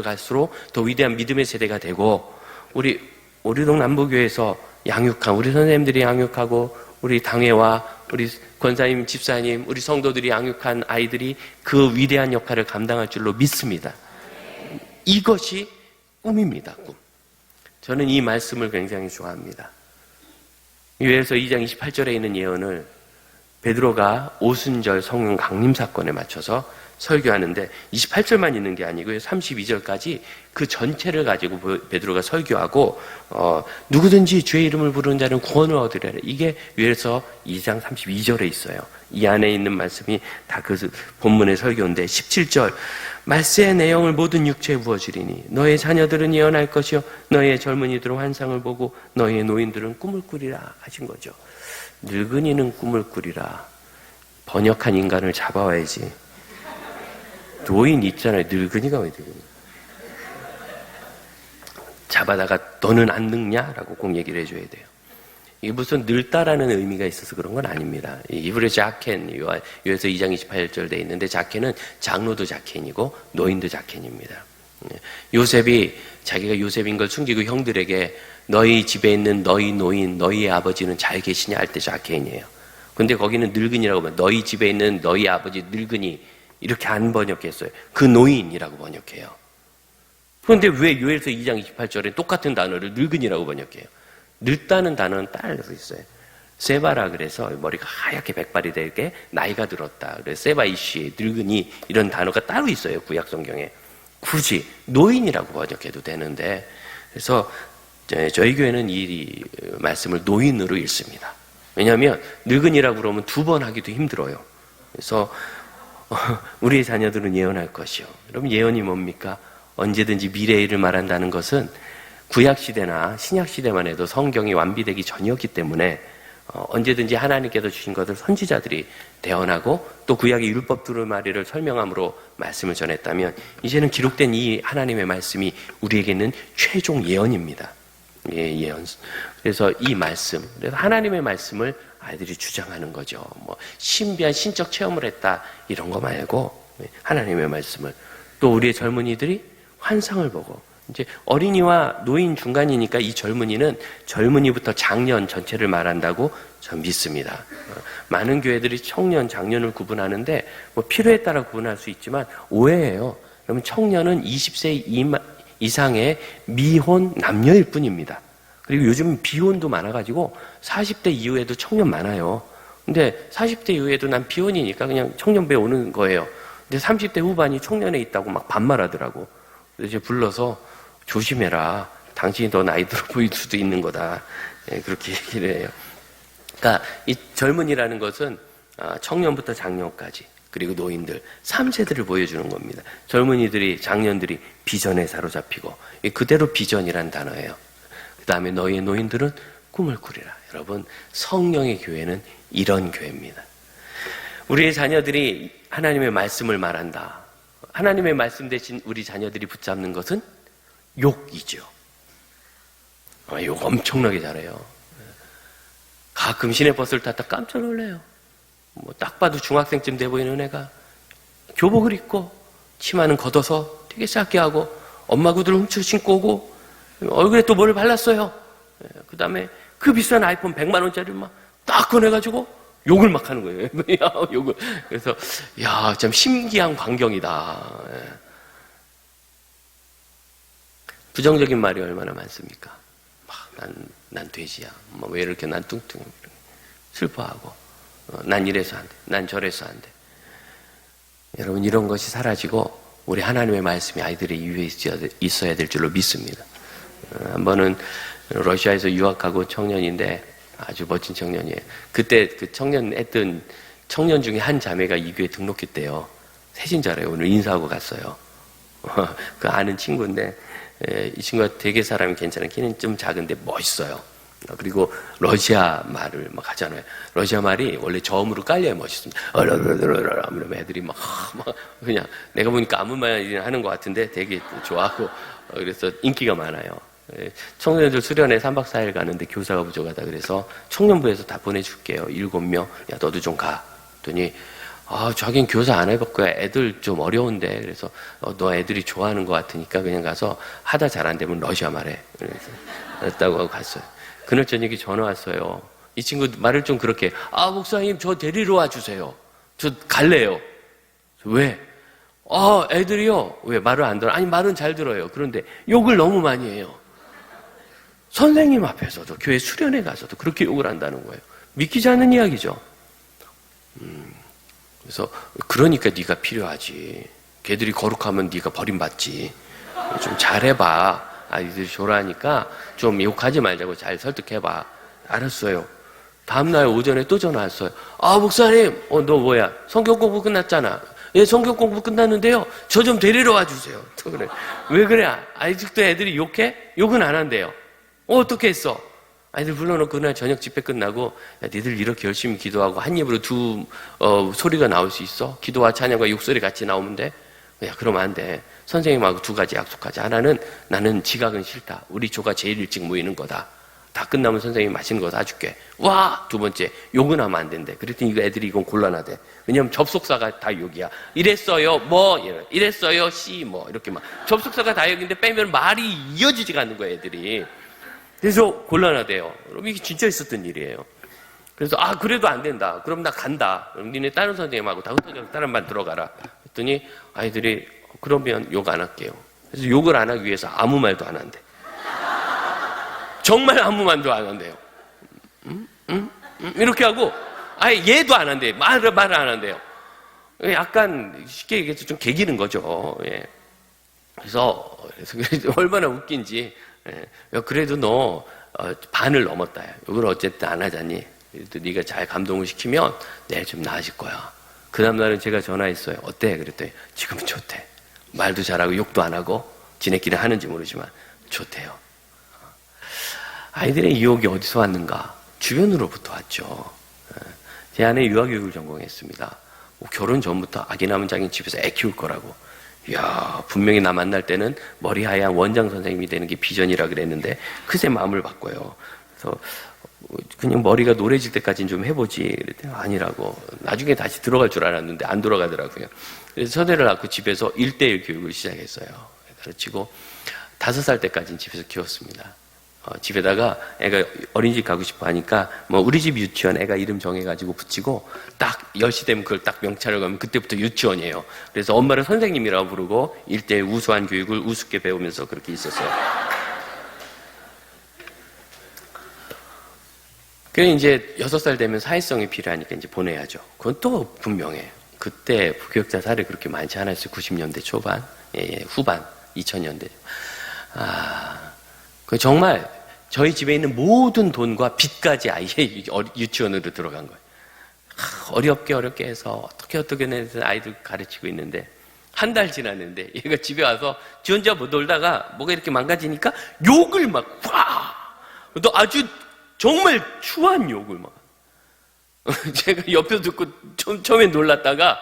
갈수록 더 위대한 믿음의 세대가 되고 우리 동남부교회에서 양육한 우리 선생님들이 양육하고 우리 당회와 우리 권사님, 집사님, 우리 성도들이 양육한 아이들이 그 위대한 역할을 감당할 줄로 믿습니다. 이것이 꿈입니다. 꿈. 저는 이 말씀을 굉장히 좋아합니다. 요엘서 2장 28절에 있는 예언을 베드로가 오순절 성령 강림 사건에 맞춰서 설교하는데 28절만 있는 게 아니고요. 32절까지 그 전체를 가지고 베드로가 설교하고 누구든지 주의 이름을 부르는 자는 구원을 얻으리라. 이게 요엘서 2장 32절에 있어요. 이 안에 있는 말씀이 다 그 본문의 설교인데 17절 말세의 내용을 모든 육체에 부어주리니 너의 자녀들은 예언할 것이요 너의 젊은이들은 환상을 보고 너의 노인들은 꿈을 꾸리라 하신 거죠. 늙은이는 꿈을 꾸리라. 번역한 인간을 잡아와야지. 노인 있잖아요. 늙은이가 왜 늙은이? 잡아다가 너는 안 늙냐라고 꼭 얘기를 해줘야 돼요. 이게 무슨 늙다라는 의미가 있어서 그런 건 아닙니다. 이브리 자켄, 요에서 2장 28절 돼 있는데 자켄은 장로도 자켄이고 노인도 자켄입니다. 요셉이 자기가 요셉인 걸 숨기고 형들에게 너희 집에 있는 너희 노인, 너희의 아버지는 잘 계시냐 할 때 자켄이에요. 근데 거기는 늙은이라고 하면 너희 집에 있는 너희 아버지 늙은이 이렇게 안 번역했어요. 그 노인이라고 번역해요. 그런데 왜 요엘서 2장 28절에 똑같은 단어를 늙은이라고 번역해요? 늙다는 단어는 따로 있어요. 세바라 그래서 머리가 하얗게 백발이 되게 나이가 들었다. 그래서 세바이시, 늙은이 이런 단어가 따로 있어요. 구약 성경에. 굳이 노인이라고 번역해도 되는데 그래서 저희 교회는 이 말씀을 노인으로 읽습니다. 왜냐하면 늙은이라고 그러면 두 번 하기도 힘들어요. 그래서 우리의 자녀들은 예언할 것이요. 여러분 예언이 뭡니까? 언제든지 미래의 일을 말한다는 것은 구약시대나 신약시대만 해도 성경이 완비되기 전이었기 때문에 언제든지 하나님께서 주신 것을 선지자들이 대언하고 또 구약의 율법 두루마리를 설명함으로 말씀을 전했다면 이제는 기록된 이 하나님의 말씀이 우리에게는 최종 예언입니다. 예언. 그래서 이 말씀, 그래서 하나님의 말씀을 아이들이 주장하는 거죠. 뭐 신비한 신적 체험을 했다 이런 거 말고 하나님의 말씀을 또 우리의 젊은이들이 환상을 보고 이제 어린이와 노인 중간이니까 이 젊은이는 젊은이부터 장년 전체를 말한다고 전 믿습니다. 많은 교회들이 청년, 장년을 구분하는데 뭐 필요에 따라 구분할 수 있지만 오해예요. 그러면 청년은 20세 이상의 미혼 남녀일 뿐입니다. 그리고 요즘 비혼도 많아가지고 40대 이후에도 청년 많아요. 근데 40대 이후에도 난 비혼이니까 그냥 청년부에 오는 거예요. 근데 30대 후반이 청년에 있다고 막 반말하더라고. 그래서 이제 불러서 조심해라. 당신이 더 나이 들어 보일 수도 있는 거다. 그렇게 얘기를 해요. 그러니까 이 젊은이라는 것은 청년부터 장년까지 그리고 노인들 3세들을 보여주는 겁니다. 젊은이들이 장년들이 비전에 사로잡히고 그대로 비전이란 단어예요. 그 다음에 너희의 노인들은 꿈을 꾸리라. 여러분 성령의 교회는 이런 교회입니다. 우리의 자녀들이 하나님의 말씀을 말한다. 하나님의 말씀 대신 우리 자녀들이 붙잡는 것은 욕이죠. 욕 엄청나게 잘해요. 가끔 시내버스를 탔다 깜짝 놀래요. 뭐 딱 봐도 중학생쯤 돼 보이는 애가 교복을 입고 치마는 걷어서 되게 작게 하고 엄마 구두를 훔쳐 신고 오고 얼굴에 또 뭘 발랐어요. 그 다음에 그 비싼 아이폰 100만 원짜리를 막 딱 꺼내가지고 욕을 막 하는 거예요. 욕을. 그래서 야, 참 신기한 광경이다. 부정적인 말이 얼마나 많습니까? 난 돼지야. 왜 이렇게 난 뚱뚱해. 슬퍼하고. 난 이래서 안 돼. 난 저래서 안 돼. 여러분 이런 것이 사라지고 우리 하나님의 말씀이 아이들의 이유에 있어야 될 줄로 믿습니다. 한 번은 러시아에서 유학하고 청년인데 아주 멋진 청년이에요. 그때 그 청년 했던 청년 중에 한 자매가 이 교회에 등록했대요. 새신자래요. 오늘 인사하고 갔어요. 그 아는 친구인데 이 친구가 되게 사람이 괜찮은 키는 좀 작은데 멋있어요. 그리고 러시아 말을 막 하잖아요. 러시아 말이 원래 저음으로 깔려야 멋있습니다. 그러면 애들이 막 그냥 내가 보니까 아무 말이나 하는 것 같은데 되게 좋아하고 그래서 인기가 많아요. 청년들 수련회 3박 4일 가는데 교사가 부족하다 그래서 청년부에서 다 보내줄게요. 7명. 야 너도 좀 가. 그랬더니 자긴 교사 안 해볼 거야. 애들 좀 어려운데. 그래서 너 애들이 좋아하는 것 같으니까 그냥 가서 하다 잘 안 되면 러시아 말해. 그래서 그랬다고 하고 갔어요. 그날 저녁에 전화 왔어요. 이 친구 말을 좀 그렇게 목사님 저 데리러 와주세요. 저 갈래요. 왜? 애들이요. 왜 말을 안 들어? 아니 말은 잘 들어요. 그런데 욕을 너무 많이 해요. 선생님 앞에서도 교회 수련회 가서도 그렇게 욕을 한다는 거예요. 믿기지 않는 이야기죠. 그래서 그러니까 네가 필요하지. 걔들이 거룩하면 네가 버림받지. 좀 잘해봐. 아이들이 조라하니까 좀 욕하지 말자고 잘 설득해봐. 알았어요. 다음날 오전에 또 전화 왔어요. 아, 목사님, 너 뭐야? 성경 공부 끝났잖아. 예, 성경 공부 끝났는데요. 저 좀 데리러 와주세요. 또 그래. 왜 그래? 아직도 애들이 욕해? 욕은 안 한대요. 어떻게 했어? 아이들 불러놓고 그날 저녁 집회 끝나고, 야, 니들 이렇게 열심히 기도하고 한 입으로 소리가 나올 수 있어? 기도와 찬양과 욕소리 같이 나오면 돼? 야, 그러면 안 돼. 선생님하고 두 가지 약속하자. 하나는 나는 지각은 싫다. 우리 조가 제일 일찍 모이는 거다. 다 끝나면 선생님이 맛있는 거 사줄게. 와! 두 번째, 욕은 하면 안 된대. 그랬더니 이거 애들이 이건 곤란하대. 왜냐면 접속사가 다 욕이야. 이랬어요, 뭐, 이랬어요, 씨, 뭐, 이렇게 막. 접속사가 다 욕인데 빼면 말이 이어지지가 않는 거야, 애들이. 그래서 곤란하대요. 그럼 이게 진짜 있었던 일이에요. 그래서, 그래도 안 된다. 그럼 나 간다. 그럼 니네 다른 선생님하고 다 흩어져서 다른 반 들어가라. 그랬더니 아이들이, 그러면 욕 안 할게요. 그래서 욕을 안 하기 위해서 아무 말도 안 한대. 정말 아무 말도 안 한대요. 이렇게 하고, 아예 얘도 안 한대요. 말을 안 한대요. 약간 쉽게 얘기해서 좀 개기는 거죠. 예. 그래서 얼마나 웃긴지. 예. 그래도 너 반을 넘었다. 이걸 어쨌든 안 하자니. 그래도 네가 잘 감동을 시키면 내일 좀 나아질 거야. 그 다음날은 제가 전화했어요. 어때? 그랬더니 지금은 좋대. 말도 잘하고 욕도 안 하고 지네끼리 하는지 모르지만 좋대요. 아이들의 유혹이 어디서 왔는가? 주변으로부터 왔죠. 제 아내 유아교육을 전공했습니다. 결혼 전부터 아기 낳으면 자기는 집에서 애 키울 거라고. 이야, 분명히 나 만날 때는 머리 하얀 원장 선생님이 되는 게 비전이라 그랬는데 그새 마음을 바꿔요. 그래서 그냥 머리가 노래질 때까지는 좀 해보지. 그랬더니 아니라고. 나중에 다시 들어갈 줄 알았는데 안 돌아가더라고요. 그래서 첫애를 낳고 집에서 1:1 교육을 시작했어요. 가르치고 5살 때까지는 집에서 키웠습니다. 집에다가 애가 어린이집 가고 싶어 하니까 우리 집 유치원 애가 이름 정해가지고 붙이고 딱 10시 되면 그걸 딱 명찰을 가면 그때부터 유치원이에요. 그래서 엄마를 선생님이라고 부르고 1:1 우수한 교육을 우습게 배우면서 그렇게 있었어요. 그래 이제 6살 되면 사회성이 필요하니까 이제 보내야죠. 그건 또 분명해요. 그때 부교육자 사례 그렇게 많지 않았어요. 90년대 초반, 후반, 2000년대. 그 정말 저희 집에 있는 모든 돈과 빚까지 아예 유치원으로 들어간 거예요. 어렵게 해서 어떻게 해서 아이들 가르치고 있는데 한 달 지났는데 얘가 집에 와서 지 혼자 뭐 놀다가 뭐가 이렇게 망가지니까 욕을 막 또 아주 정말 추한 욕을 막. 제가 옆에서 듣고 처음엔 놀랐다가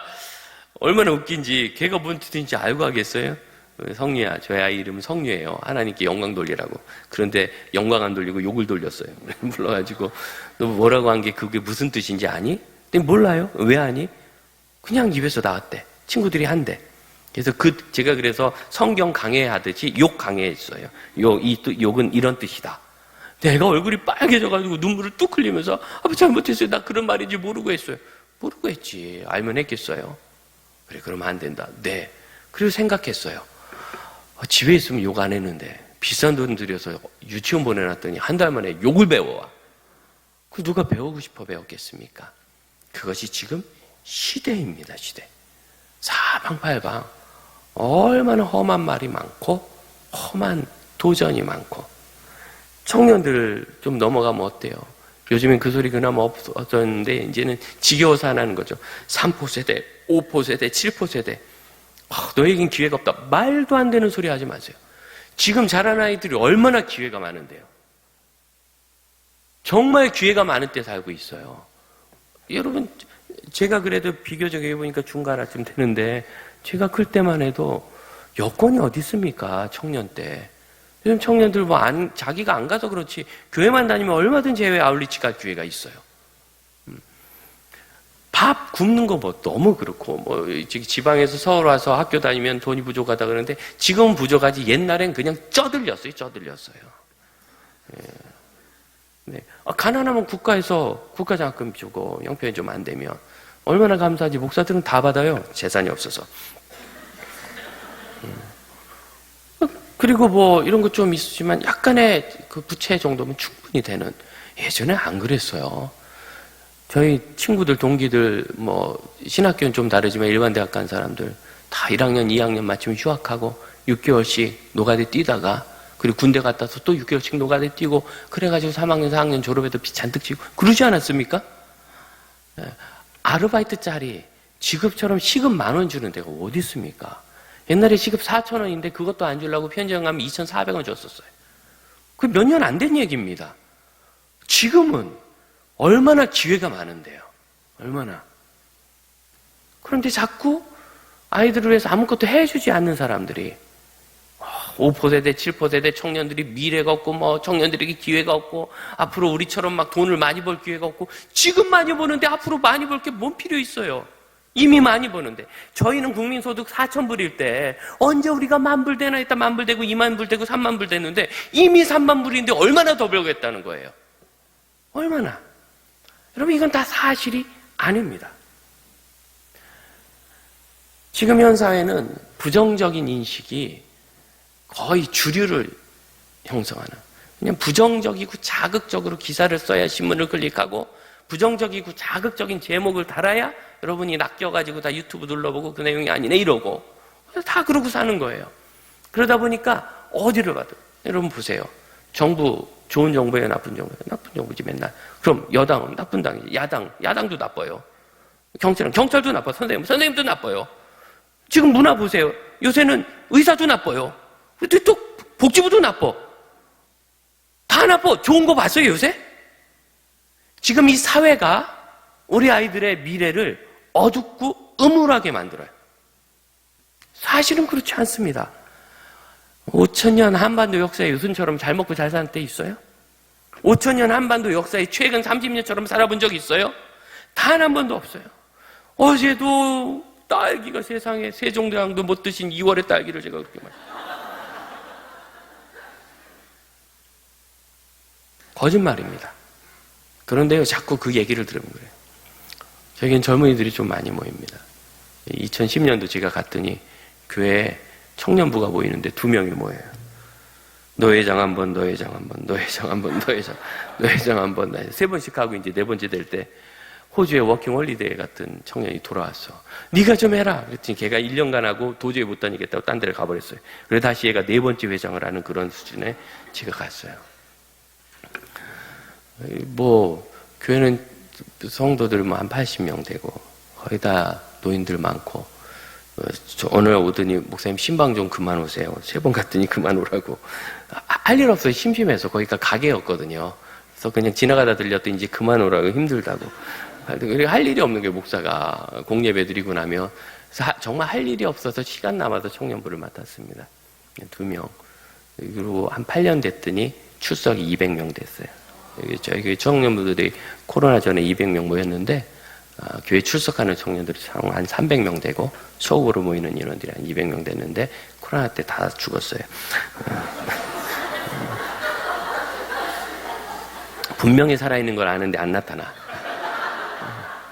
얼마나 웃긴지 걔가 뭔 뜻인지 알고 하겠어요? 성유야, 저희 아이 이름은 성유예요. 하나님께 영광 돌리라고. 그런데 영광 안 돌리고 욕을 돌렸어요. 불러가지고 너 뭐라고 한 게 그게 무슨 뜻인지 아니? 근데 몰라요. 왜 아니? 그냥 입에서 나왔대. 친구들이 한대. 그래서 제가 그래서 성경 강해하듯이 욕 강해했어요. 욕은 이런 뜻이다. 내가 얼굴이 빨개져가지고 눈물을 뚝 흘리면서 아빠 잘못했어요. 나 그런 말인지 모르고 했어요. 모르고 했지. 알면 했겠어요. 그래, 그러면 안 된다. 네. 그리고 생각했어요. 집에 있으면 욕 안 했는데 비싼 돈 들여서 유치원 보내놨더니 한 달 만에 욕을 배워와. 그 누가 배우고 싶어 배웠겠습니까? 그것이 지금 시대입니다. 시대. 사방팔방 얼마나 험한 말이 많고 험한 도전이 많고. 청년들 좀 넘어가면 어때요? 요즘엔 그 소리 그나마 없어졌는데 이제는 지겨워서 안 하는 거죠. 3포 세대, 5포 세대, 7포 세대. 너에겐 기회가 없다. 말도 안 되는 소리 하지 마세요. 지금 자란 아이들이 얼마나 기회가 많은데요. 정말 기회가 많은 때 살고 있어요. 여러분, 제가 그래도 비교적 해보니까 중간쯤 되는데 제가 클 때만 해도 여건이 어디 있습니까? 청년 때. 요즘 청년들 자기가 안 가서 그렇지 교회만 다니면 얼마든지 해외 아울리치 갈 기회가 있어요. 밥 굶는 거 너무 그렇고 지방에서 서울 와서 학교 다니면 돈이 부족하다 그러는데 지금은 부족하지 옛날엔 그냥 쪄들렸어요. 예. 네. 가난하면 국가 장학금 주고 형편이 좀 안 되면 얼마나 감사하지. 목사들은 다 받아요. 재산이 없어서. 그리고 이런 거 좀 있으지만 약간의 그 부채 정도면 충분히 되는. 예전에 안 그랬어요. 저희 친구들, 동기들, 신학교는 좀 다르지만 일반 대학 간 사람들 다 1학년, 2학년 마치면 휴학하고 6개월씩 노가대 뛰다가 그리고 군대 갔다 와서 또 6개월씩 노가대 뛰고 그래가지고 3학년, 4학년 졸업해도 빚 잔뜩 지고 그러지 않았습니까? 아르바이트 짤이 지급처럼 시급 10,000원 주는 데가 어디 있습니까? 옛날에 시급 4,000원인데 그것도 안 주려고 편의점 가면 2,400원 줬었어요. 그 몇 년 안 된 얘기입니다. 지금은 얼마나 기회가 많은데요. 얼마나. 그런데 자꾸 아이들을 위해서 아무것도 해주지 않는 사람들이 5%세대, 7%세대 청년들이 미래가 없고 청년들에게 기회가 없고 앞으로 우리처럼 막 돈을 많이 벌 기회가 없고 지금 많이 버는데 앞으로 많이 벌 게 뭔 필요 있어요. 이미 많이 버는데 저희는 국민소득 4,000불일 때 언제 우리가 10,000불 되나 했다 10,000불 되고 20,000불 되고 30,000불 됐는데 이미 30,000불인데 얼마나 더 벌겠다는 거예요. 얼마나. 여러분 이건 다 사실이 아닙니다. 지금 현 사회는 부정적인 인식이 거의 주류를 형성하는 그냥 부정적이고 자극적으로 기사를 써야 신문을 클릭하고 부정적이고 자극적인 제목을 달아야 여러분이 낚여가지고 다 유튜브 눌러보고 그 내용이 아니네 이러고 다 그러고 사는 거예요. 그러다 보니까 어디를 봐도 여러분 보세요. 정부 좋은 정부예요, 나쁜 정부예요? 나쁜 정부지 맨날. 그럼 여당은 나쁜 당이지. 야당도 나빠요. 경찰도 나빠. 선생님도 나빠요. 지금 문화 보세요. 요새는 의사도 나빠요. 또 복지부도 나빠. 다 나빠. 좋은 거 봤어요, 요새? 지금 이 사회가 우리 아이들의 미래를 어둡고 음울하게 만들어요. 사실은 그렇지 않습니다. 5,000년 한반도 역사에 요즘처럼 잘 먹고 잘 사는 때 있어요? 5,000년 한반도 역사에 최근 30년처럼 살아본 적 있어요? 단 한 번도 없어요. 어제도 딸기가 세상에 세종대왕도 못 드신 2월의 딸기를 제가 그렇게 마셨어요. 거짓말입니다. 그런데요, 자꾸 그 얘기를 들으면 그래요. 저에겐 젊은이들이 좀 많이 모입니다. 2010년도 제가 갔더니 교회에 청년부가 모이는데 2명이 모여요. 노회장 한 번, 노회장 한 번, 노회장 한 번, 노회장 한 번, 3번씩 하고 이제 4번째 될 때 호주의 워킹 홀리데이 같은 청년이 돌아왔어. 네가 좀 해라. 그랬더니 걔가 1년간 하고 도저히 못 다니겠다고 딴 데를 가버렸어요. 그래서 다시 얘가 4번째 회장을 하는 그런 수준에 제가 갔어요. 교회는 성도들 한 80명 되고 거의 다 노인들 많고 오늘 오더니 목사님 신방 좀 그만 오세요. 3번 갔더니 그만 오라고. 할 일 없어요. 심심해서. 거기가 가게였거든요. 그래서 그냥 지나가다 들렸더니 이제 그만 오라고 힘들다고. 할 일이 없는 게 목사가 공예배 드리고 나면 정말 할 일이 없어서 시간 남아서 청년부를 맡았습니다. 2명. 그리고 한 8년 됐더니 출석이 200명 됐어요. 저희 청년부들이 코로나 전에 200명 모였는데 교회 출석하는 청년들이 한 300명 되고 소극으로 모이는 인원들이 한 200명 됐는데 코로나 때 다 죽었어요. 분명히 살아있는 걸 아는데 안 나타나.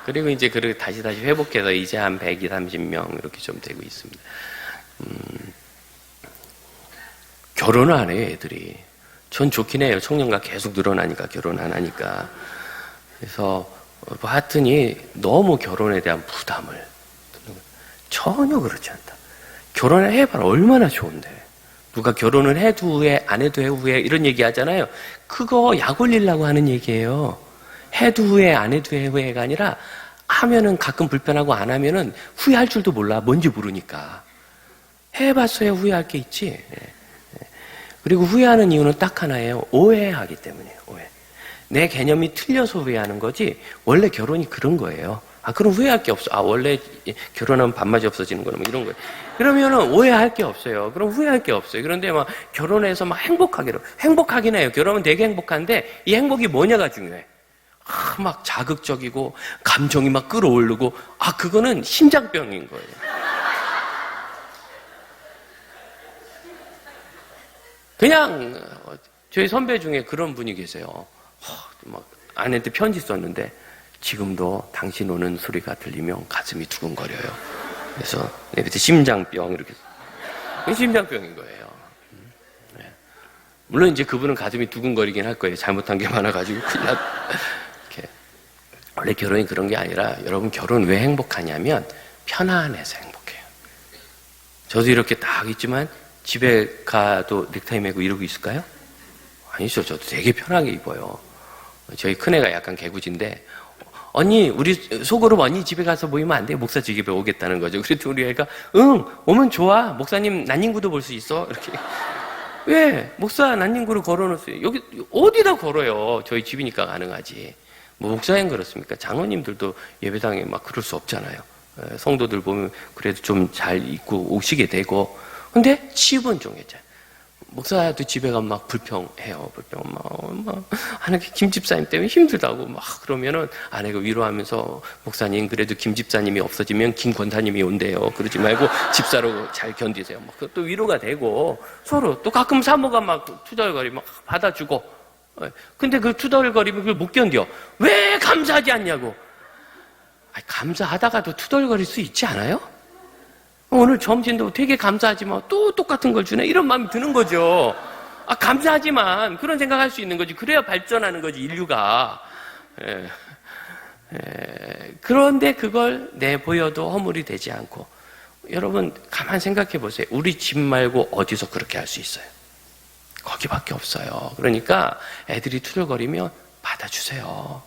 그리고 이제 다시 회복해서 이제 한 130명 이렇게 좀 되고 있습니다. 결혼을 안 해요, 애들이. 전 좋긴 해요. 청년가 계속 늘어나니까 결혼 안 하니까. 그래서 하여튼이 너무 결혼에 대한 부담을 전혀 그렇지 않다. 결혼을 해봐라 얼마나 좋은데. 누가 결혼을 해도 후회 안 해도 후회 이런 얘기 하잖아요. 그거 약 올리려고 하는 얘기예요. 해도 후회 안 해도 후회가 아니라 하면은 가끔 불편하고 안 하면은 후회할 줄도 몰라. 뭔지 모르니까. 해봤어야 후회할 게 있지. 그리고 후회하는 이유는 딱 하나예요. 오해하기 때문이에요. 오해. 내 개념이 틀려서 후회하는 거지 원래 결혼이 그런 거예요. 그럼 후회할 게 없어. 원래 결혼하면 밥맛이 없어지는 거는 이런 거예요. 그러면은 오해할 게 없어요. 그럼 후회할 게 없어요. 그런데 막 결혼해서 막 행복하긴 해요. 결혼은 되게 행복한데 이 행복이 뭐냐가 중요해. 막 자극적이고 감정이 막 끌어오르고 그거는 심장병인 거예요. 그냥 저희 선배 중에 그런 분이 계세요. 막 아내한테 편지 썼는데 지금도 당신 오는 소리가 들리면 가슴이 두근거려요. 그래서 밑에 심장병 이렇게 심장병인 거예요. 네. 물론 이제 그분은 가슴이 두근거리긴 할 거예요. 잘못한 게 많아가지고 큰일 났. 이렇게 원래 결혼이 그런 게 아니라 여러분 결혼 왜 행복하냐면 편안해서 행복해요. 저도 이렇게 딱 있지만 집에 가도 넥타이 매고 이러고 있을까요? 아니죠. 저도 되게 편하게 입어요. 저희 큰애가 약간 개구지인데 언니 우리 소그룹 언니 집에 가서 모이면 안 돼? 목사 집에 오겠다는 거죠. 그랬더니 우리 애가 응 오면 좋아. 목사님 난닝구도 볼 수 있어. 이렇게 왜? 목사 난닝구를 걸어놓으세요. 여기 어디다 걸어요. 저희 집이니까 가능하지. 뭐 목사님 그렇습니까? 장로님들도 예배당에 막 그럴 수 없잖아요. 성도들 보면 그래도 좀 잘 입고 오시게 되고 근데 집은 정해져요. 목사도 집에 가면 막 불평해요. 아내 김집사님 때문에 힘들다고 막 그러면은 아내가 위로하면서 목사님 그래도 김집사님이 없어지면 김권사님이 온대요. 그러지 말고 집사로 잘 견디세요. 막 또 위로가 되고 서로 또 가끔 사모가 막 투덜거리 막 받아주고 근데 그 투덜거리면 그걸 못 견뎌. 왜 감사하지 않냐고. 감사하다가도 투덜거릴 수 있지 않아요? 오늘 점심도 되게 감사하지만 또 똑같은 걸 주네 이런 마음이 드는 거죠. 감사하지만 그런 생각할 수 있는 거지. 그래야 발전하는 거지 인류가. 그런데 그걸 내보여도 허물이 되지 않고 여러분 가만 생각해 보세요. 우리 집 말고 어디서 그렇게 할 수 있어요? 거기밖에 없어요. 그러니까 애들이 투덜거리면 받아주세요.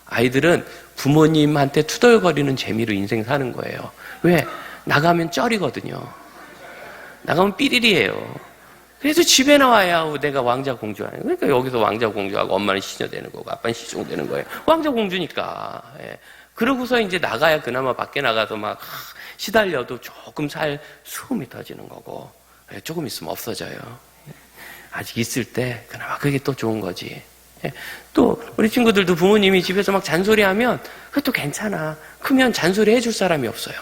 아이들은 부모님한테 투덜거리는 재미로 인생 사는 거예요. 왜? 나가면 쩔이거든요. 나가면 삐리리예요. 그래서 집에 나와야 내가 왕자 공주 아니에요. 그러니까 여기서 왕자 공주하고 엄마는 시녀 되는 거고 아빠는 시종 되는 거예요. 왕자 공주니까. 그러고서 이제 나가야 그나마 밖에 나가서 막 시달려도 조금 살 수음이 터지는 거고 조금 있으면 없어져요. 아직 있을 때 그나마 그게 또 좋은 거지. 또 우리 친구들도 부모님이 집에서 막 잔소리하면 그것도 괜찮아. 크면 잔소리 해줄 사람이 없어요.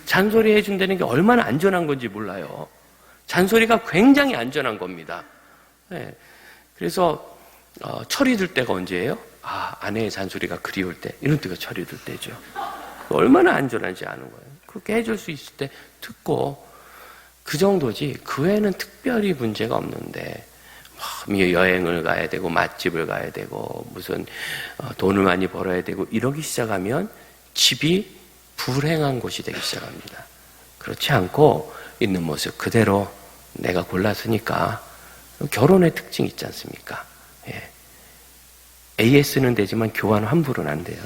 잔소리 해준다는 게 얼마나 안전한 건지 몰라요. 잔소리가 굉장히 안전한 겁니다. 그래서 철이 들 때가 언제예요? 아내의 잔소리가 그리울 때 이런 때가 철이 들 때죠. 얼마나 안전한지 아는 거예요. 그렇게 해줄 수 있을 때 듣고 그 정도지 그 외에는 특별히 문제가 없는데 여행을 가야 되고 맛집을 가야 되고 무슨 돈을 많이 벌어야 되고 이러기 시작하면 집이 불행한 곳이 되기 시작합니다. 그렇지 않고 있는 모습 그대로 내가 골랐으니까 결혼의 특징이 있지 않습니까? AS는 되지만 교환 환불은 안 돼요.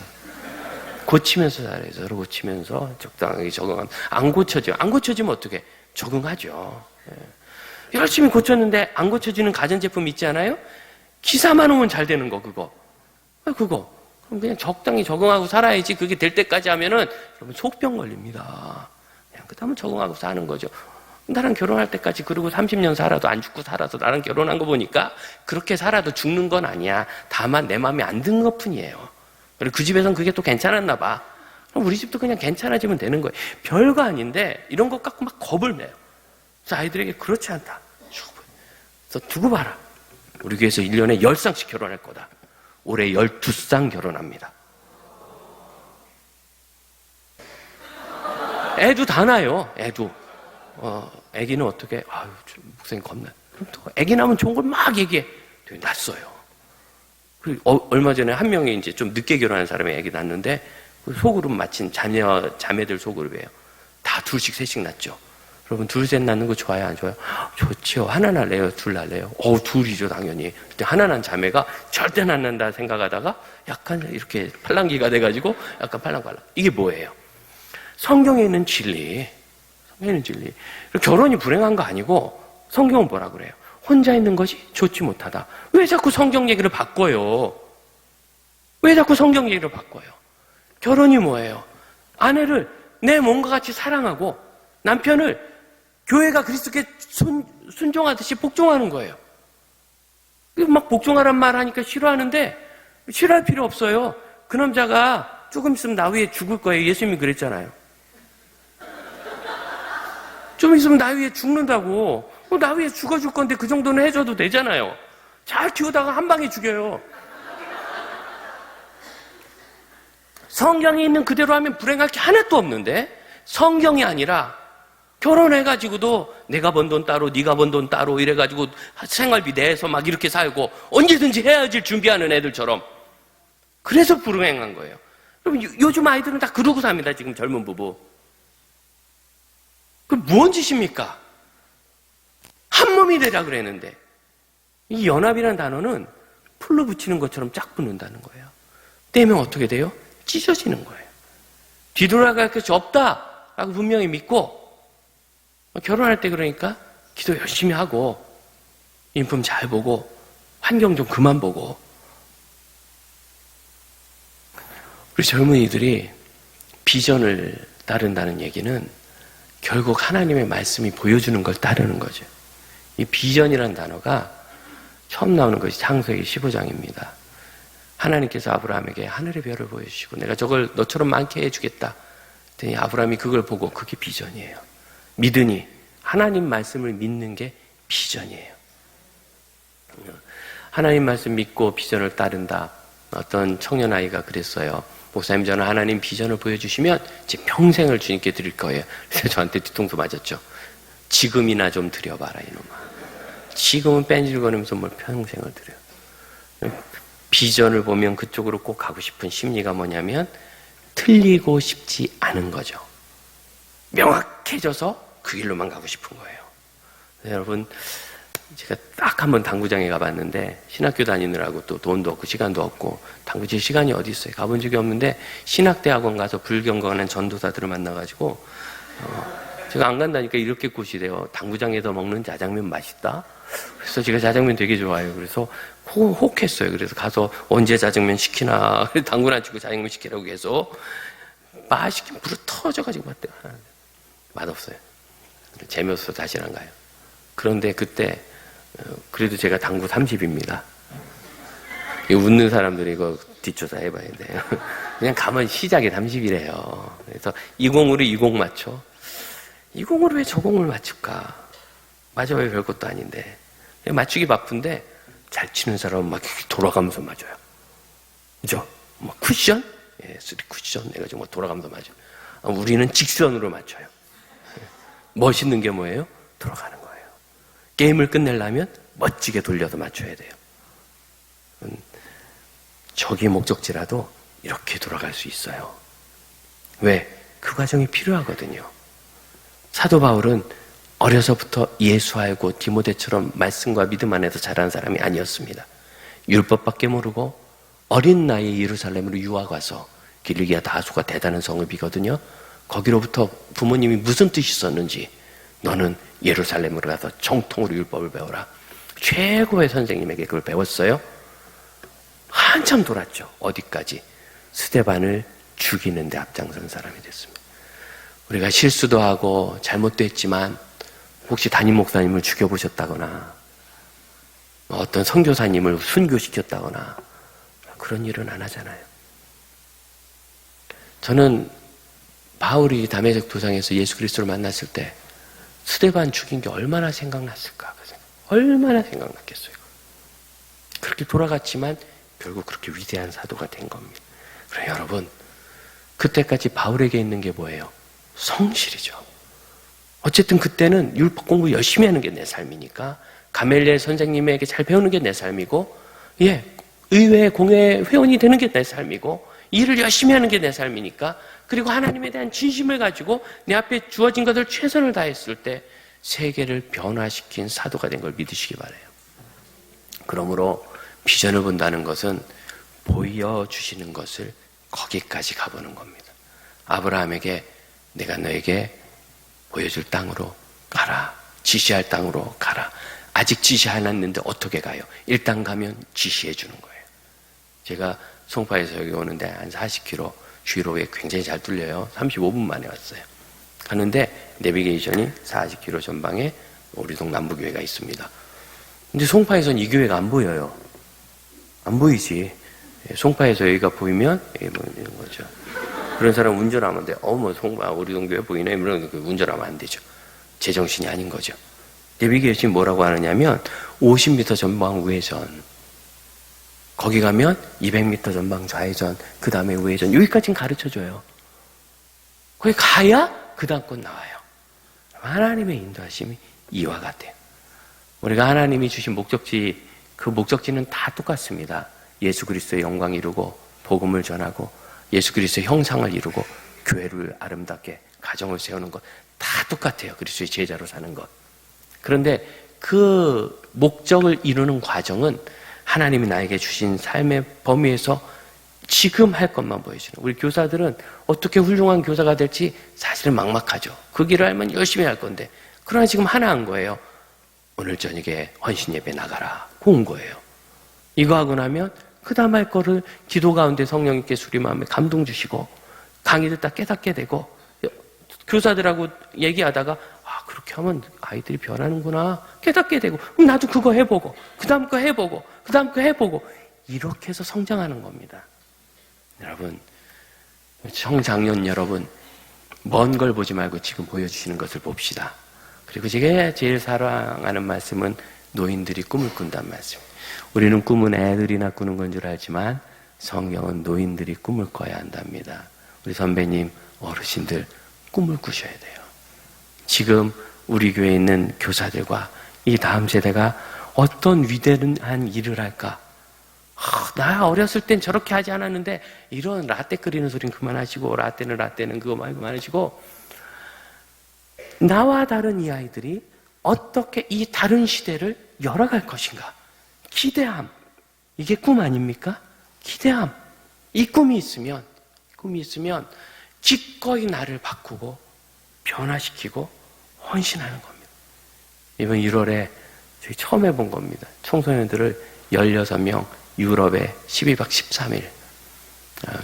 고치면서 살아요. 서로 고치면서 적당하게 적응하면 안 고쳐져요. 안 고쳐지면 어떻게? 적응하죠. 열심히 고쳤는데 안 고쳐지는 가전제품 있지 않아요? 기사만 오면 잘 되는 거 그거. 그럼 그냥 적당히 적응하고 살아야지. 그게 될 때까지 하면은 여러분 속병 걸립니다. 그냥 그다음은 적응하고 사는 거죠. 나랑 결혼할 때까지 그러고 30년 살아도 안 죽고 살아서 나랑 결혼한 거 보니까 그렇게 살아도 죽는 건 아니야. 다만 내 마음에 안 드는 것 뿐이에요. 그리고 그 집에선 그게 또 괜찮았나 봐. 그럼 우리 집도 그냥 괜찮아지면 되는 거예요. 별거 아닌데 이런 것 갖고 막 겁을 내요. 그래서 아이들에게 그렇지 않다. 그래서 두고 봐라. 우리 교회에서 1년에 10쌍씩 결혼할 거다. 올해 12쌍 결혼합니다. 애도 다 나요. 애도. 애기는 어떻게? 목사님 겁나. 그럼 또 애기 나면 좋은 걸 막 얘기해. 되게 낯서요. 그리고 얼마 전에 한 명이 이제 좀 늦게 결혼한 사람이 애기 낳았는데 소그룹 마친 자매들 소그룹이에요. 다 둘씩 셋씩 낳죠. 여러분 둘 셋 낳는 거 좋아요 안 좋아요? 좋지요. 하나 낳을래요? 둘 낳을래요? 둘이죠 당연히. 그때 하나 낳은 자매가 절대 안 낳는다 생각하다가 약간 이렇게 팔랑귀가 돼가지고 약간 팔랑팔랑. 이게 뭐예요? 성경에 있는 진리. 성경에 있는 진리. 결혼이 불행한 거 아니고 성경은 뭐라 그래요? 혼자 있는 것이 좋지 못하다. 왜 자꾸 성경 얘기를 바꿔요? 왜 자꾸 성경 얘기를 바꿔요? 결혼이 뭐예요? 아내를 내 몸과 같이 사랑하고 남편을 교회가 그리스도께 순종하듯이 복종하는 거예요. 막 복종하란 말 하니까 싫어하는데 싫어할 필요 없어요. 그 남자가 조금 있으면 나 위에 죽을 거예요. 예수님이 그랬잖아요. 좀 있으면 나 위에 죽는다고. 나 위에 죽어줄 건데 그 정도는 해줘도 되잖아요. 잘 키우다가 한 방에 죽여요. 성경에 있는 그대로 하면 불행할 게 하나도 없는데 성경이 아니라 결혼해가지고도 내가 번 돈 따로 네가 번 돈 따로 이래가지고 생활비 내서 막 이렇게 살고 언제든지 헤어질 준비하는 애들처럼 그래서 불행한 거예요. 그럼 요즘 아이들은 다 그러고 삽니다. 지금 젊은 부부. 그 무언 짓입니까? 한 몸이 되라 그랬는데 이 연합이라는 단어는 풀로 붙이는 것처럼 쫙 붙는다는 거예요. 떼면 어떻게 돼요? 찢어지는 거예요. 뒤돌아갈 것이 없다라고 분명히 믿고 결혼할 때 그러니까 기도 열심히 하고 인품 잘 보고 환경 좀 그만 보고. 우리 젊은이들이 비전을 따른다는 얘기는 결국 하나님의 말씀이 보여주는 걸 따르는 거죠. 이 비전이라는 단어가 처음 나오는 것이 창세기 15장입니다. 하나님께서 아브라함에게 하늘의 별을 보여주시고 내가 저걸 너처럼 많게 해주겠다. 그랬더니 아브라함이 그걸 보고 그게 비전이에요. 믿으니 하나님 말씀을 믿는 게 비전이에요. 하나님 말씀 믿고 비전을 따른다. 어떤 청년 아이가 그랬어요. 목사님, 저는 하나님 비전을 보여주시면 제 평생을 주님께 드릴 거예요. 그래서 저한테 뒤통수 맞았죠. 지금이나 좀 드려봐라 이놈아. 지금은 뺀질거리면서 뭘 평생을 드려. 비전을 보면 그쪽으로 꼭 가고 싶은 심리가 뭐냐면 틀리고 싶지 않은 거죠. 명확해져서 그 길로만 가고 싶은 거예요. 여러분, 제가 딱 한 번 당구장에 가봤는데 신학교 다니느라고 또 돈도 없고 시간도 없고 당구 칠 시간이 어디 있어요. 가본 적이 없는데 신학대학원 가서 불경건한 전도사들을 만나가지고 제가 안 간다니까 이렇게 꼬시래요. 당구장에서 먹는 짜장면 맛있다. 그래서 제가 짜장면 되게 좋아해요. 그래서 혹했어요. 그래서 가서 언제 짜장면 시키나. 당근 안 치고 짜장면 시키라고 계속 맛있긴 불어 터져가지고 맛없어요. 재미없어서 다시 안 가요. 그런데 그때 그래도 제가 당구 30입니다. 웃는 사람들이 이거 뒷조사 해봐야 돼요. 그냥 가면 시작이 30이래요. 그래서 20으로 20 맞춰. 20으로 왜 저 공을 맞출까? 맞아, 왜 별것도 아닌데. 맞추기 바쁜데 잘 치는 사람은 막 돌아가면서 맞아요. 그죠? 뭐 쿠션? 예, 3 쿠션 해가지고 뭐 돌아가면서 맞아요. 우리는 직선으로 맞춰요. 멋있는 게 뭐예요? 돌아가는 거예요. 게임을 끝내려면 멋지게 돌려서 맞춰야 돼요. 저기 목적지라도 이렇게 돌아갈 수 있어요. 왜? 그 과정이 필요하거든요. 사도 바울은 어려서부터 예수 알고 디모데처럼 말씀과 믿음 안에서 자란 사람이 아니었습니다. 율법밖에 모르고 어린 나이에 예루살렘으로 유학 와서 길리기아 다소가 대단한 성읍이거든요. 거기로부터 부모님이 무슨 뜻이 있었는지 너는 예루살렘으로 가서 정통으로 율법을 배워라. 최고의 선생님에게 그걸 배웠어요. 한참 돌았죠. 어디까지? 스데반을 죽이는 데 앞장선 사람이 됐습니다. 우리가 실수도 하고 잘못도 했지만 혹시 담임 목사님을 죽여보셨다거나 어떤 선교사님을 순교시켰다거나 그런 일은 안 하잖아요. 저는 바울이 다메섹 도상에서 예수 그리스도를 만났을 때 스데반 죽인 게 얼마나 생각났을까? 얼마나 생각났겠어요. 그렇게 돌아갔지만 결국 그렇게 위대한 사도가 된 겁니다. 그럼 여러분, 그때까지 바울에게 있는 게 뭐예요? 성실이죠. 어쨌든 그때는 율법 공부 열심히 하는 게 내 삶이니까 가멜리엘 선생님에게 잘 배우는 게 내 삶이고, 의회 공회 회원이 되는 게 내 삶이고, 일을 열심히 하는 게 내 삶이니까, 그리고 하나님에 대한 진심을 가지고 내 앞에 주어진 것을 최선을 다했을 때 세계를 변화시킨 사도가 된 걸 믿으시기 바라요. 그러므로 비전을 본다는 것은 보여주시는 것을 거기까지 가보는 겁니다. 아브라함에게 내가 너에게 보여줄 땅으로 가라. 지시할 땅으로 가라. 아직 지시 안 했는데 어떻게 가요? 일단 가면 지시해 주는 거예요. 제가 송파에서 여기 오는데 한 40km 주위로에 굉장히 잘 뚫려요. 35분 만에 왔어요. 가는데 내비게이션이 40km 전방에 우리 동 남부교회가 있습니다. 근데 송파에서는 이 교회가 안 보여요. 안 보이지. 송파에서 여기가 보이면 여기 보이는 거죠. 그런 사람 운전하면 돼. 송파 우리 동교회 보이네. 이러면 운전하면 안 되죠. 제정신이 아닌 거죠. 내비게이션이 뭐라고 하느냐면 50m 전방 우회전. 거기 가면 200m 전방 좌회전. 그 다음에 우회전. 여기까지는 가르쳐줘요. 거기 가야 그 다음 건 나와요. 하나님의 인도하심이 이와 같아요. 우리가 하나님이 주신 목적지, 그 목적지는 다 똑같습니다. 예수 그리스도의 영광 이루고 복음을 전하고 예수 그리스도의 형상을 이루고 교회를 아름답게 가정을 세우는 것 다 똑같아요. 그리스도의 제자로 사는 것. 그런데 그 목적을 이루는 과정은 하나님이 나에게 주신 삶의 범위에서 지금 할 것만 보여주는, 우리 교사들은 어떻게 훌륭한 교사가 될지 사실은 막막하죠. 그 길을 알면 열심히 할 건데, 그러나 지금 하나 한 거예요. 오늘 저녁에 헌신 예배 나가라. 온 거예요. 이거 하고 나면 그 다음 할 거를 기도 가운데 성령님께서 우리 마음에 감동 주시고 강의 듣다 깨닫게 되고, 교사들하고 얘기하다가 그렇게 하면 아이들이 변하는구나 깨닫게 되고, 나도 그거 해보고 그 다음 거 해보고 그 다음 거 해보고, 이렇게 해서 성장하는 겁니다. 여러분, 청장년 여러분, 먼 걸 보지 말고 지금 보여주시는 것을 봅시다. 그리고 제가 제일 사랑하는 말씀은 노인들이 꿈을 꾼다는 말씀. 우리는 꿈은 애들이나 꾸는 건 줄 알지만 성경은 노인들이 꿈을 꿔야 한답니다. 우리 선배님, 어르신들 꿈을 꾸셔야 돼요. 지금 우리 교회에 있는 교사들과 이 다음 세대가 어떤 위대한 일을 할까? 나 어렸을 땐 저렇게 하지 않았는데, 이런 라떼 끓이는 소리는 그만하시고, 라떼는 그거 말고 그만하시고, 나와 다른 이 아이들이 어떻게 이 다른 시대를 열어갈 것인가? 기대함. 이게 꿈 아닙니까? 기대함. 이 꿈이 있으면 기꺼이 나를 바꾸고 변화시키고 헌신하는 겁니다. 이번 1월에 저희 처음 해본 겁니다. 청소년들을 16명 유럽에 12박 13일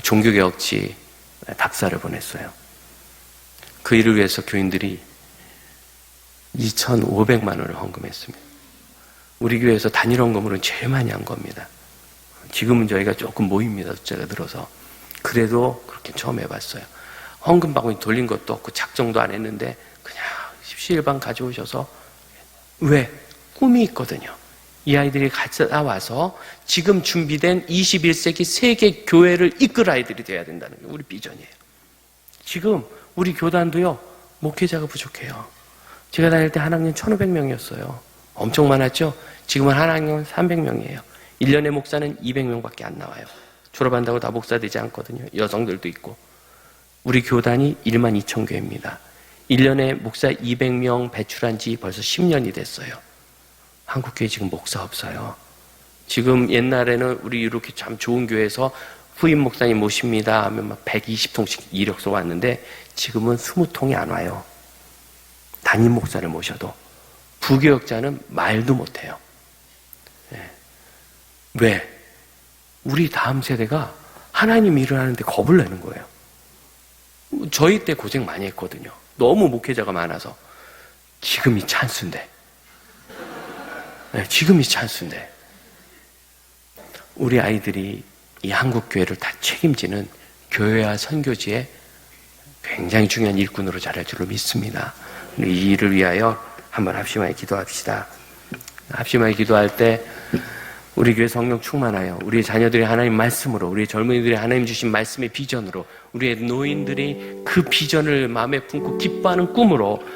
종교개혁지 답사를 보냈어요. 그 일을 위해서 교인들이 2,500만 원을 헌금했습니다. 우리 교회에서 단일 헌금으로는 제일 많이 한 겁니다. 지금은 저희가 조금 모입니다. 숫자가 늘어서. 그래도 그렇게 처음 해봤어요. 헌금 바구니 돌린 것도 없고 작정도 안 했는데 그냥 십시일반 가져오셔서, 왜? 꿈이 있거든요. 이 아이들이 가져다 와서 지금 준비된 21세기 세계 교회를 이끌 아이들이 돼야 된다는 게 우리 비전이에요. 지금 우리 교단도요, 목회자가 부족해요. 제가 다닐 때 한 학년 1,500명이었어요. 엄청 많았죠? 지금은 한 학년 300명이에요. 1년에 목사는 200명밖에 안 나와요. 졸업한다고 다 목사 되지 않거든요. 여성들도 있고. 우리 교단이 12,000교회입니다. 1년에 목사 200명 배출한 지 벌써 10년이 됐어요. 한국교회 지금 목사 없어요. 지금 옛날에는 우리 이렇게 참 좋은 교회에서 후임 목사님 모십니다 하면 막 120통씩 이력서 왔는데, 지금은 20통이 안 와요. 담임 목사를 모셔도. 부교역자는 말도 못해요. 네. 왜? 우리 다음 세대가 하나님 일을 하는데 겁을 내는 거예요. 저희 때 고생 많이 했거든요. 너무 목회자가 많아서. 지금이 찬스인데. 네, 지금이 찬스인데. 우리 아이들이 이 한국교회를 다 책임지는 교회와 선교지에 굉장히 중요한 일꾼으로 자랄 줄로 믿습니다. 이 일을 위하여 한번 합심하여 기도합시다. 합심하여 기도할 때 우리 교회 성령 충만하여 우리의 자녀들이 하나님 말씀으로, 우리의 젊은이들이 하나님 주신 말씀의 비전으로, 우리의 노인들이 그 비전을 마음에 품고 기뻐하는 꿈으로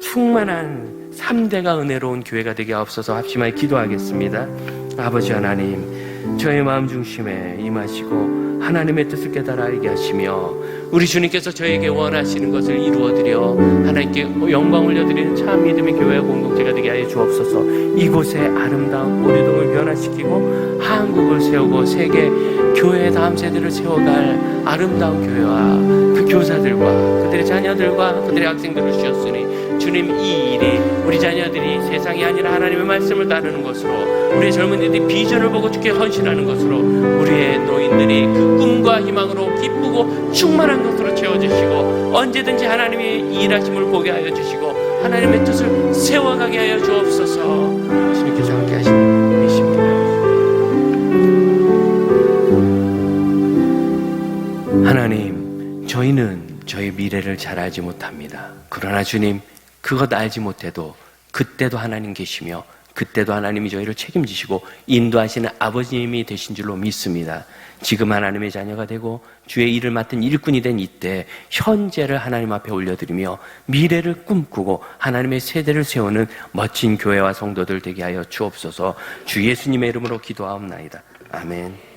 충만한 3대가 은혜로운 교회가 되게 하옵소서. 합심하여 기도하겠습니다. 아버지 하나님, 저의 마음 중심에 임하시고 하나님의 뜻을 깨달아 알게 하시며, 우리 주님께서 저에게 원하시는 것을 이루어드려 하나님께 영광 올려드리는 참 믿음의 교회와 공동체가 되게 하여 주옵소서. 이곳에 아름다운 오류동을 변화시키고 한국을 세우고 세계 교회의 다음 세대를 세워갈 아름다운 교회와 그 교사들과 그들의 자녀들과 그들의 학생들을 주셨으니, 주님, 이 일이 우리 자녀들이 세상이 아니라 하나님의 말씀을 따르는 것으로, 우리의 젊은이들이 비전을 보고 주께 헌신하는 것으로, 우리의 노인들이 그 꿈과 희망으로 기쁘고 충만한 것으로 채워주시고, 언제든지 하나님의 일하심을 보게 하여 주시고 하나님의 뜻을 세워가게 하여 주옵소서. 주님께서 함께 하시는 분이십니다. 하나님, 저희는 저희 미래를 잘 알지 못합니다. 그러나 주님, 그것 알지 못해도 그때도 하나님 계시며 그때도 하나님이 저희를 책임지시고 인도하시는 아버님이 되신 줄로 믿습니다. 지금 하나님의 자녀가 되고 주의 일을 맡은 일꾼이 된 이때 현재를 하나님 앞에 올려드리며 미래를 꿈꾸고 하나님의 세대를 세우는 멋진 교회와 성도들 되게 하여 주옵소서. 주 예수님의 이름으로 기도하옵나이다. 아멘.